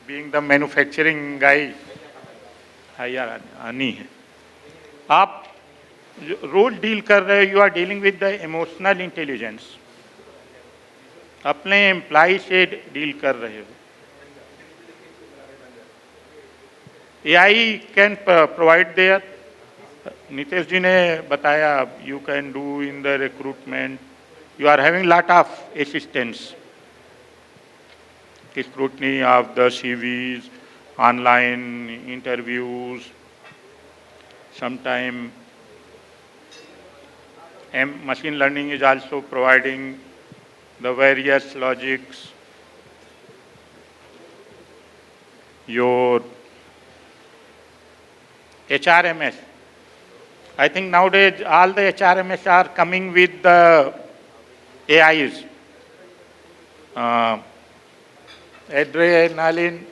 being the manufacturing guy. IR आनी है. आप role deal कर रहे हो, you are dealing with the emotional intelligence. अपने एम्प्लॉय से डील कर रहे हो. AI can provide there. Nitesh ji ने बताया, you can do in the recruitment. You are having lot of assistance. Scrutiny of the CVs, online interviews, sometime machine learning is also providing the various logics. Your HRMS. I think nowadays all the HRMS are coming with the AIs. Adrenaline,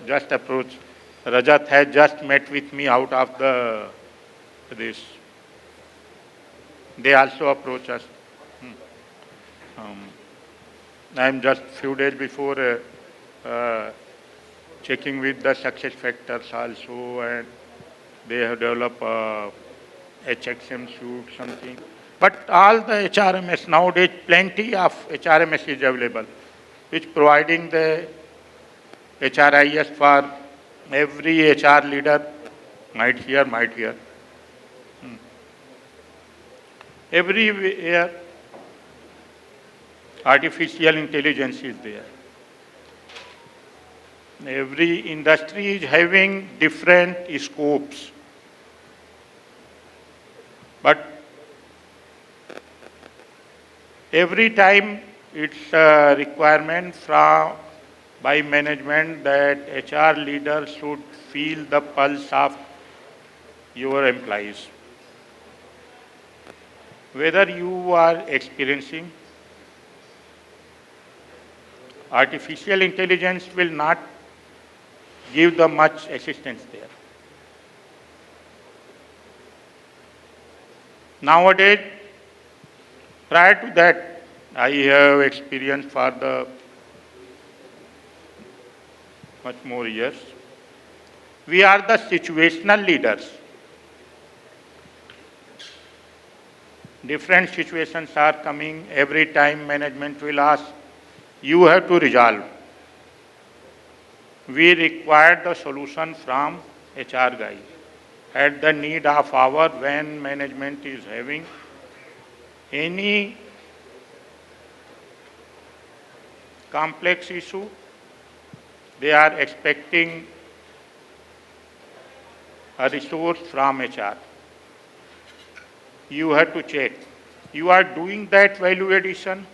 just approach. Rajat has just met with me out of this. They also approach us. I'm just few days before checking with the success factors also, and they have developed HXM suite, something. But all the HRMS nowadays, plenty of HRMS is available, which providing the HRIS for every HR leader, might hear. Everywhere, artificial intelligence is there. Every industry is having different scopes. But every time it's a requirement by management that HR leaders should feel the pulse of your employees. Whether you are experiencing, artificial intelligence will not give the much assistance there. Nowadays, prior to that, I have experience for the much more years. We are the situational leaders. Different situations are coming. Every time management will ask, you have to resolve. We require the solution from HR guy. At the need of hour, when management is having any complex issue, they are expecting a resource from HR. You have to check. You are doing that value addition.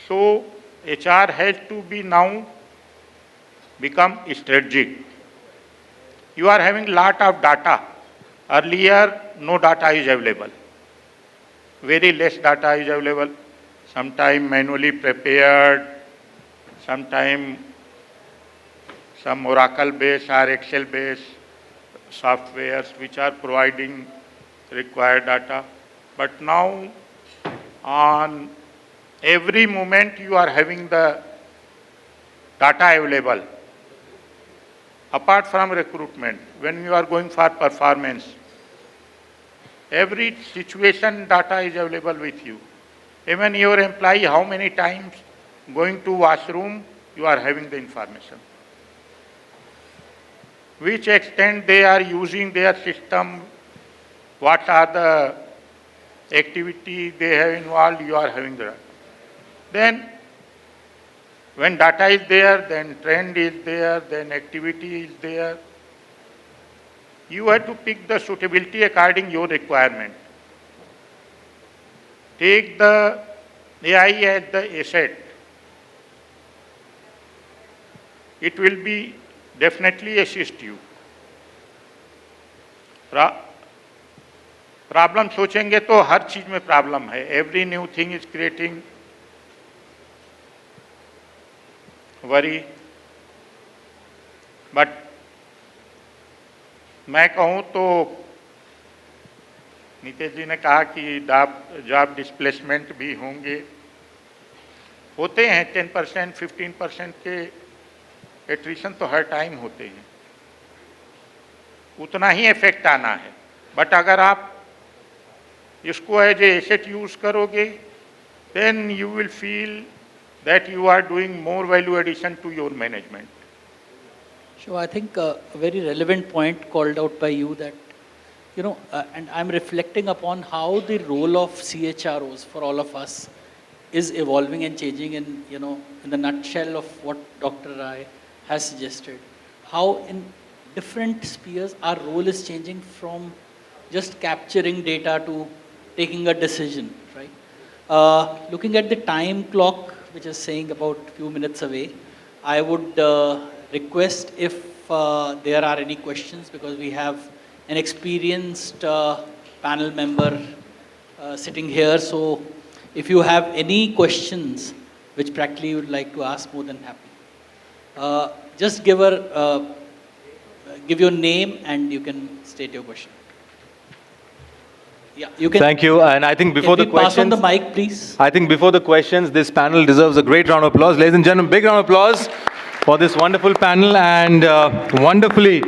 So HR has to be now become strategic. You are having lot of data. Earlier, no data is available. Very less data is available. Sometime manually prepared, sometime some Oracle-based or Excel-based softwares which are providing required data. But now, on every moment, you are having the data available. Apart from recruitment, when you are going for performance, every situation data is available with you. Even your employee, how many times going to washroom, you are having the information. Which extent they are using their system, what are the activities they have involved, you are having that. Then, when data is there, then trend is there, then activity is there. You have to pick the suitability according to your requirement. Take the AI as the asset. It will be definitely assist you. Problem सोचेंगे तो हर चीज में problem है. Every new thing is creating worry. But मैं कहूँ तो नीतीश जी ने कहा कि जॉब डिस्प्लेसमेंट भी होते हैं 10%, 15% के एट्रिशन तो हर टाइम होते हैं, उतना ही इफेक्ट आना है। बट अगर आप इसको एज ए एसेट यूज़ करोगे, then you will feel that you are doing more value addition to your management. So I think a very relevant point called out by you that, and I'm reflecting upon how the role of CHROs for all of us is evolving and changing in the nutshell of what Dr. Rai has suggested. How in different spheres our role is changing from just capturing data to taking a decision, right? Looking at the time clock, which is saying about a few minutes away, I would request if there are any questions, because we have an experienced panel member sitting here. So if you have any questions which practically you would like to ask, more than happy. Just give your name and you can state your question. Yeah, you can. Thank you. And I think before the pass on questions, the mic, please. I think before the questions, this panel deserves a great round of applause. Ladies and gentlemen, big round of applause for this wonderful panel. And wonderfully,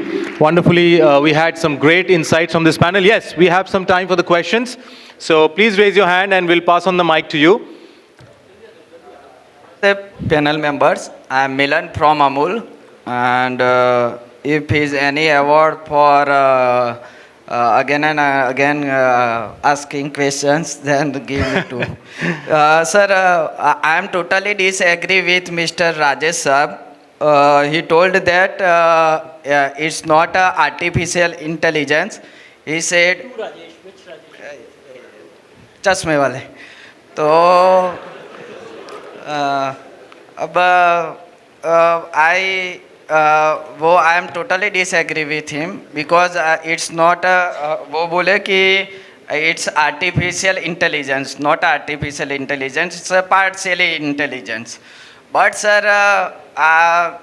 we had some great insights from this panel. Yes, we have some time for the questions. So please raise your hand and we'll pass on the mic to you. The panel members, I am Milan from Amul, and if is any award for again and again asking questions, then give me two. Sir, I am totally disagree with Mr. Rajesh sir. He told that it's not artificial intelligence. He said, Which Rajesh? चश्मे वाले तो अब I am totally disagree with him, because it's not वो बोले कि it's artificial intelligence, not artificial intelligence, it's a partially intelligence. But sir,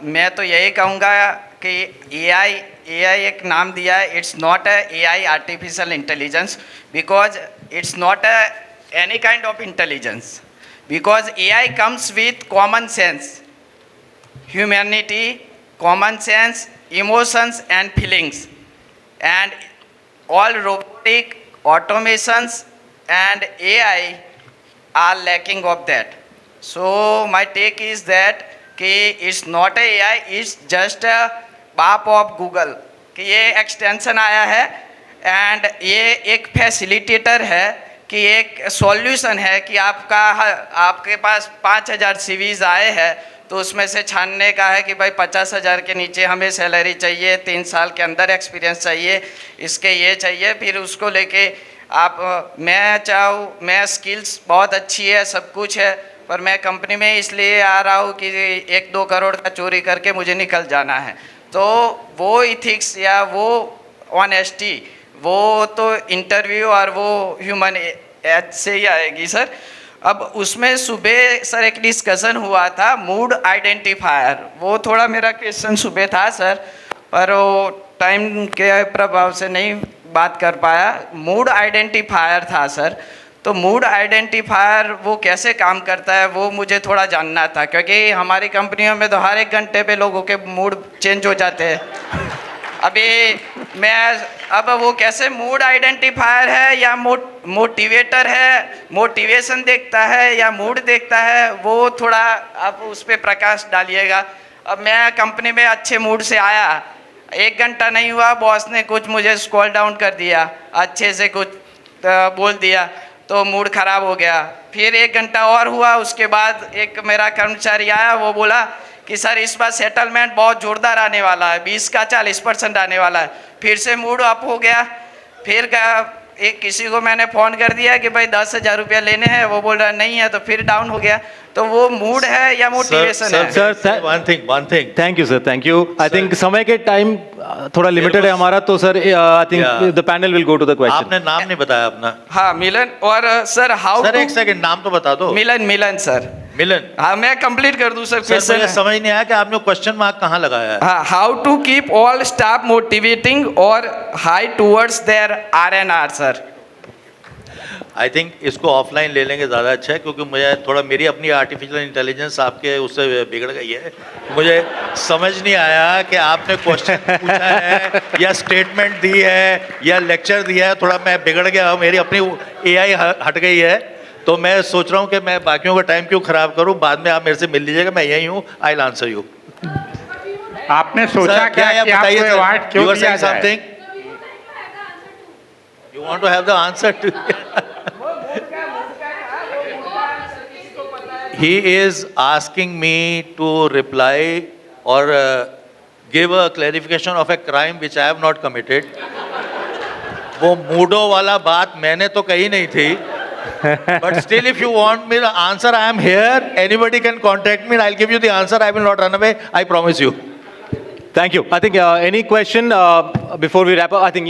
मैं तो यही कहूँगा कि AI एक नाम दिया है, it's not a AI artificial intelligence, because it's not any kind of intelligence, because AI comes with common sense, humanity, common sense, emotions and feelings, and all robotic automations and AI are lacking of that. So my take is that it's not a AI, it's just a बाप of Google कि ये extension आया है and ये एक facilitator है कि एक सॉल्यूशन है कि आपके पास 5000 सीवीज आए हैं तो उसमें से छानने का है कि भाई 50,000 के नीचे हमें सैलरी चाहिए, 3 साल के अंदर एक्सपीरियंस चाहिए, इसके ये चाहिए, फिर उसको लेके आप मैं स्किल्स बहुत अच्छी है, सब कुछ है, पर मैं कंपनी में इसलिए आ रहा हूँ कि 1-2 करोड़ का चोरी करके मुझे निकल जाना है। तो वो इथिक्स या वो ऑनेस्टी वो तो इंटरव्यू और वो ह्यूमन एज से ही आएगी सर। अब उसमें सुबह सर एक डिस्कशन हुआ था मूड आइडेंटिफायर, वो थोड़ा मेरा क्वेश्चन सुबह था सर, पर वो टाइम के प्रभाव से नहीं बात कर पाया। मूड आइडेंटिफायर था सर, तो मूड आइडेंटिफायर वो कैसे काम करता है वो मुझे थोड़ा जानना था, क्योंकि हमारी कंपनियों में तो हर 1 घंटे पे लोगों के मूड चेंज हो जाते हैं। अब वो कैसे मूड आइडेंटिफायर है या मोटिवेटर है, मोटिवेशन देखता है या मूड देखता है, वो थोड़ा आप उस पर प्रकाश डालिएगा। अब मैं कंपनी में अच्छे मूड से आया, 1 घंटा नहीं हुआ बॉस ने कुछ मुझे स्क्रॉल डाउन कर दिया, अच्छे से कुछ बोल दिया तो मूड ख़राब हो गया। फिर 1 घंटा और हुआ, उसके बाद एक मेरा कर्मचारी आया, वो बोला कि सर इस बार सेटलमेंट बहुत ज़ोरदार आने वाला है, 20 का 40% आने वाला है। फिर से मूड अप हो गया। फिर एक किसी को मैंने फ़ोन कर दिया कि भाई 10,000 रुपया लेने हैं, वो बोल रहा नहीं है, तो फिर डाउन हो गया। तो वो मूड है या मोटिवेशन है? Sir one thing. Thank you sir, thank you. I think समय के टाइम थोड़ा लिमिटेड है हमारा, तो sir I think the panel will go to the question. आपने नाम नहीं बताया अपना। हाँ मिलन। और सर हाउ सर एक सेकंड नाम तो बता दो। मिलन सर। मिलन। हाँ मैं कंप्लीट कर दूं सर सर क्वेश्चन। मुझे समझ नहीं आया कि आपने क्वेश्चन मार्क कहाँ लगाया है। हाँ, how to keep all staff motivating और high towards their R&R sir. I think इसको ऑफलाइन ले लेंगे ज़्यादा अच्छा है, क्योंकि मुझे थोड़ा मेरी अपनी आर्टिफिशियल इंटेलिजेंस आपके उससे बिगड़ गई है। मुझे समझ नहीं आया कि आपने क्वेश्चन पूछा है या स्टेटमेंट दी है या लेक्चर दिया है। थोड़ा मैं बिगड़ गया हूँ, मेरी अपनी AI हट गई है। तो मैं सोच रहा हूँ कि मैं बाकियों का टाइम क्यों खराब करूँ, बाद में आप मेरे से मिल लीजिएगा, मैं यही हूँ, आई विल आंसर यू। आपने सोचा क्या कि आपको अवार्ड क्यों दिया जाए? You want to have the answer to He is asking me to reply or give a clarification of a crime which I have not committed. वो मूडो वाला बात मैंने तो कही नहीं थी. But still, if you want me to answer, I am here. Anybody can contact me and I'll give you the answer. I will not run away. I promise you. Thank you. I think any question before we wrap up? I think,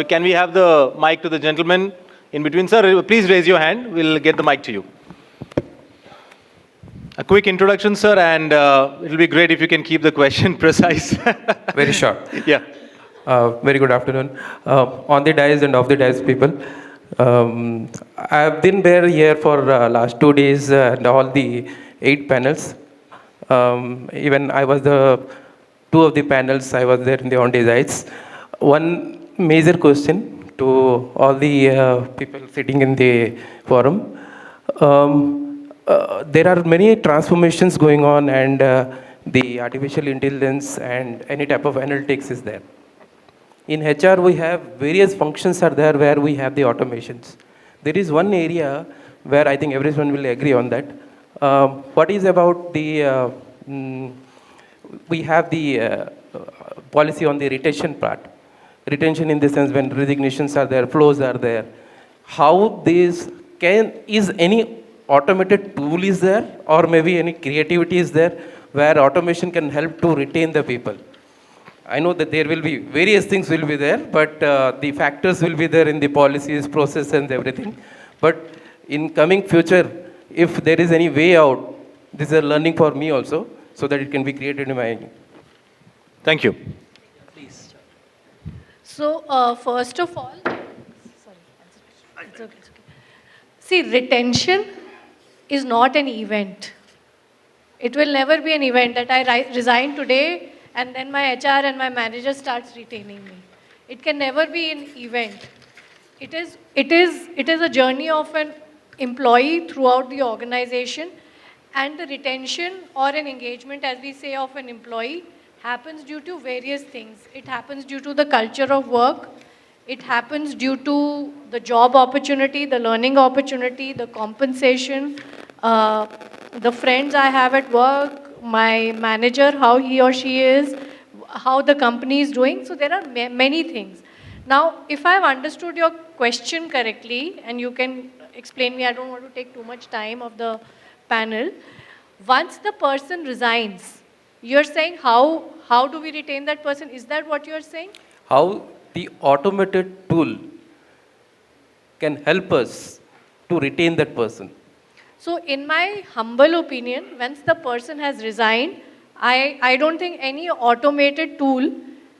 can we have the mic to the gentleman in between? Sir, please raise your hand. We'll get the mic to you. A quick introduction, sir, and it'll be great if you can keep the question precise. Very short. Yeah. Very good afternoon. On the dais and off the dais people. I've been here for last 2 days and all the 8 panels. Even I was the 2 of the panels, I was there in the on dais. One major question to all the people sitting in the forum. There are many transformations going on, and the artificial intelligence and any type of analytics is there. In HR, we have various functions are there where we have the automations. There is one area where I think everyone will agree on that. What is about the, we have the policy on the retention part. Retention in the sense when resignations are there, flows are there. How this is any automated tool is there, or maybe any creativity is there where automation can help to retain the people? I know that there will be various things will be there, but the factors will be there in the policies, process and everything. But in coming future, if there is any way out, this is a learning for me also, so that it can be created in my... Thank you. Please. So, first of all, sorry, it's okay. See, retention is not an event. It will never be an event that I resign today and then my HR and my manager starts retaining me. It can never be an event. It is a journey of an employee throughout the organization, and the retention or an engagement, as we say, of an employee happens due to various things. It happens due to the culture of work. It happens due to the job opportunity, the learning opportunity, the compensation, the friends I have at work, my manager, how he or she is, how the company is doing. So there are many things. Now, if I have understood your question correctly, and you can explain me, I don't want to take too much time of the panel. Once the person resigns, you're saying how do we retain that person? Is that what you're saying? How the automated tool can help us to retain that person. So in my humble opinion, once the person has resigned, I don't think any automated tool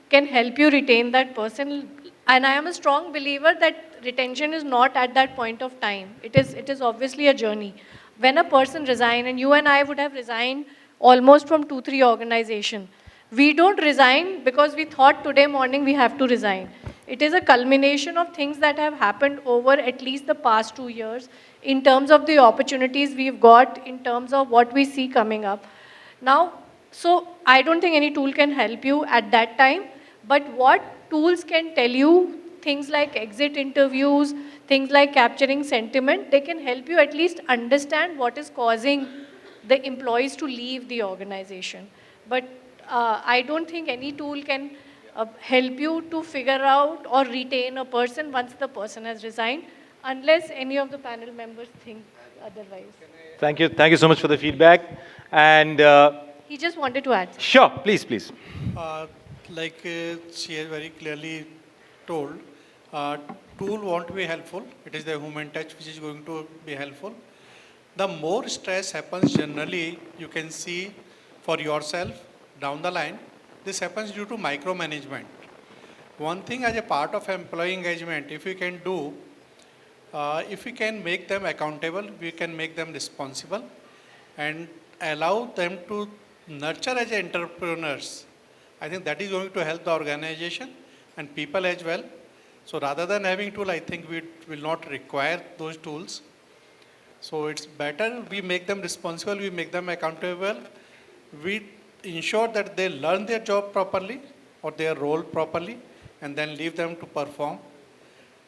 can help you retain that person. And I am a strong believer that retention is not at that point of time. It is obviously a journey. When a person resigns, and you and I would have resigned almost from 2-3 organizations, we don't resign because we thought today morning we have to resign. It is a culmination of things that have happened over at least the past 2 years in terms of the opportunities we've got, in terms of what we see coming up. Now, so I don't think any tool can help you at that time, but what tools can tell you, things like exit interviews, things like capturing sentiment, they can help you at least understand what is causing the employees to leave the organization. But I don't think any tool can help you to figure out or retain a person once the person has resigned, unless any of the panel members think otherwise. Thank you. Thank you so much for the feedback. And He just wanted to add. sure, please. Like she has very clearly told, tool won't be helpful. It is the human touch which is going to be helpful. the more stress happens generally, you can see for yourself down the line, this happens due to micromanagement. One thing as a part of employee engagement, if we can do, if we can make them accountable, we can make them responsible and allow them to nurture as entrepreneurs. I think that is going to help the organization and people as well. So rather than having tool, I think we will not require those tools. So it's better we make them responsible, we make them accountable, we ensure that they learn their job properly or their role properly and then leave them to perform.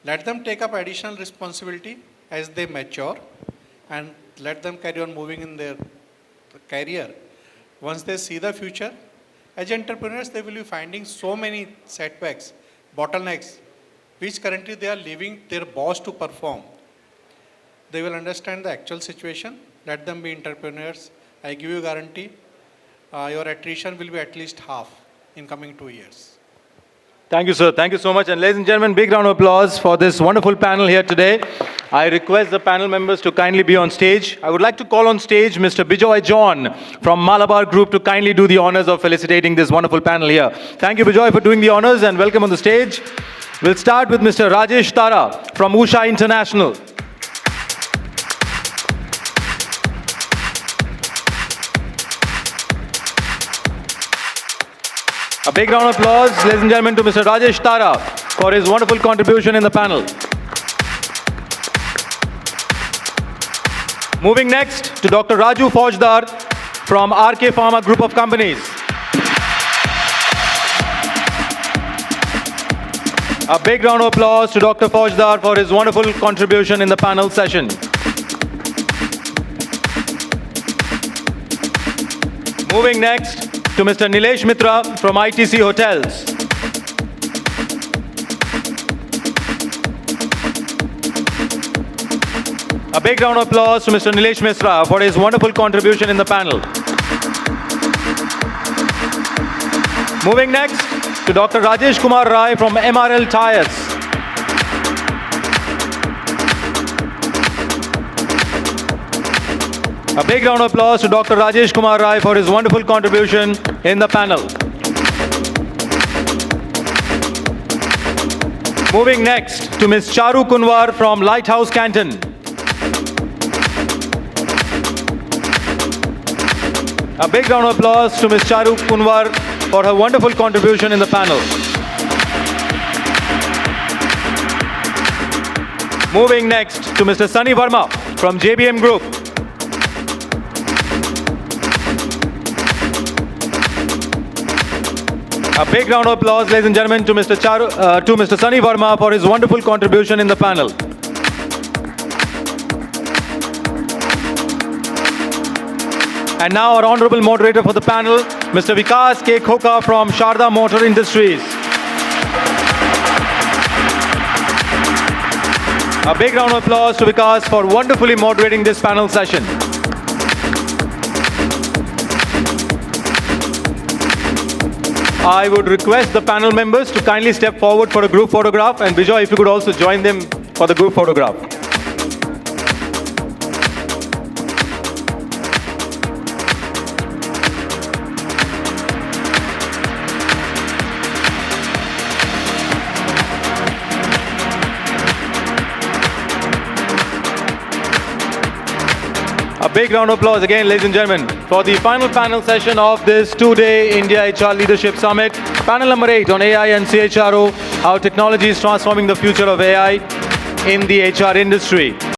Let them take up additional responsibility as they mature and let them carry on moving in their career. Once they see the future, as entrepreneurs, they will be finding so many setbacks, bottlenecks, which currently they are leaving their boss to perform. They will understand the actual situation. Let them be entrepreneurs. I give you a guarantee, your attrition will be at least half in coming 2 years. Thank you, sir. Thank you so much. And ladies and gentlemen, big round of applause for this wonderful panel here today. I request the panel members to kindly be on stage. I would like to call on stage Mr. Bijoy John from Malabar Group to kindly do the honors of felicitating this wonderful panel here. Thank you, Bijoy, for doing the honors and welcome on the stage. We'll start with Mr. Rajesh Tara from Usha International. A big round of applause, ladies and gentlemen, to Mr. Rajesh Tara for his wonderful contribution in the panel. Moving next to Dr. Raju Foujdar from RK Pharma Group of Companies. A big round of applause to Dr. Foujdar for his wonderful contribution in the panel session. Moving next to Mr. Nilesh Mitra from ITC Hotels. A big round of applause to Mr. Nilesh Mitra for his wonderful contribution in the panel. Moving next to Dr. Rajesh Kumar Rai from MRL Tyres. A big round of applause to Dr. Rajesh Kumar Rai for his wonderful contribution in the panel. Moving next to Ms. Charu Kunwar from Lighthouse, Canton. A big round of applause to Ms. Charu Kunwar for her wonderful contribution in the panel. Moving next to Mr. Sunny Verma from JBM Group. A big round of applause, ladies and gentlemen, to Mr. Sunny Verma for his wonderful contribution in the panel. And now our honorable moderator for the panel, Mr. Viekas Khokha from Sharda Motor Industries. A big round of applause to Viekas for wonderfully moderating this panel session. I would request the panel members to kindly step forward for a group photograph, and Bijoy, if you could also join them for the group photograph. A big round of applause again, ladies and gentlemen, for the final panel session of this two-day India HR Leadership Summit. Panel number 8 on AI and CHRO, how technology is transforming the future of AI in the HR industry.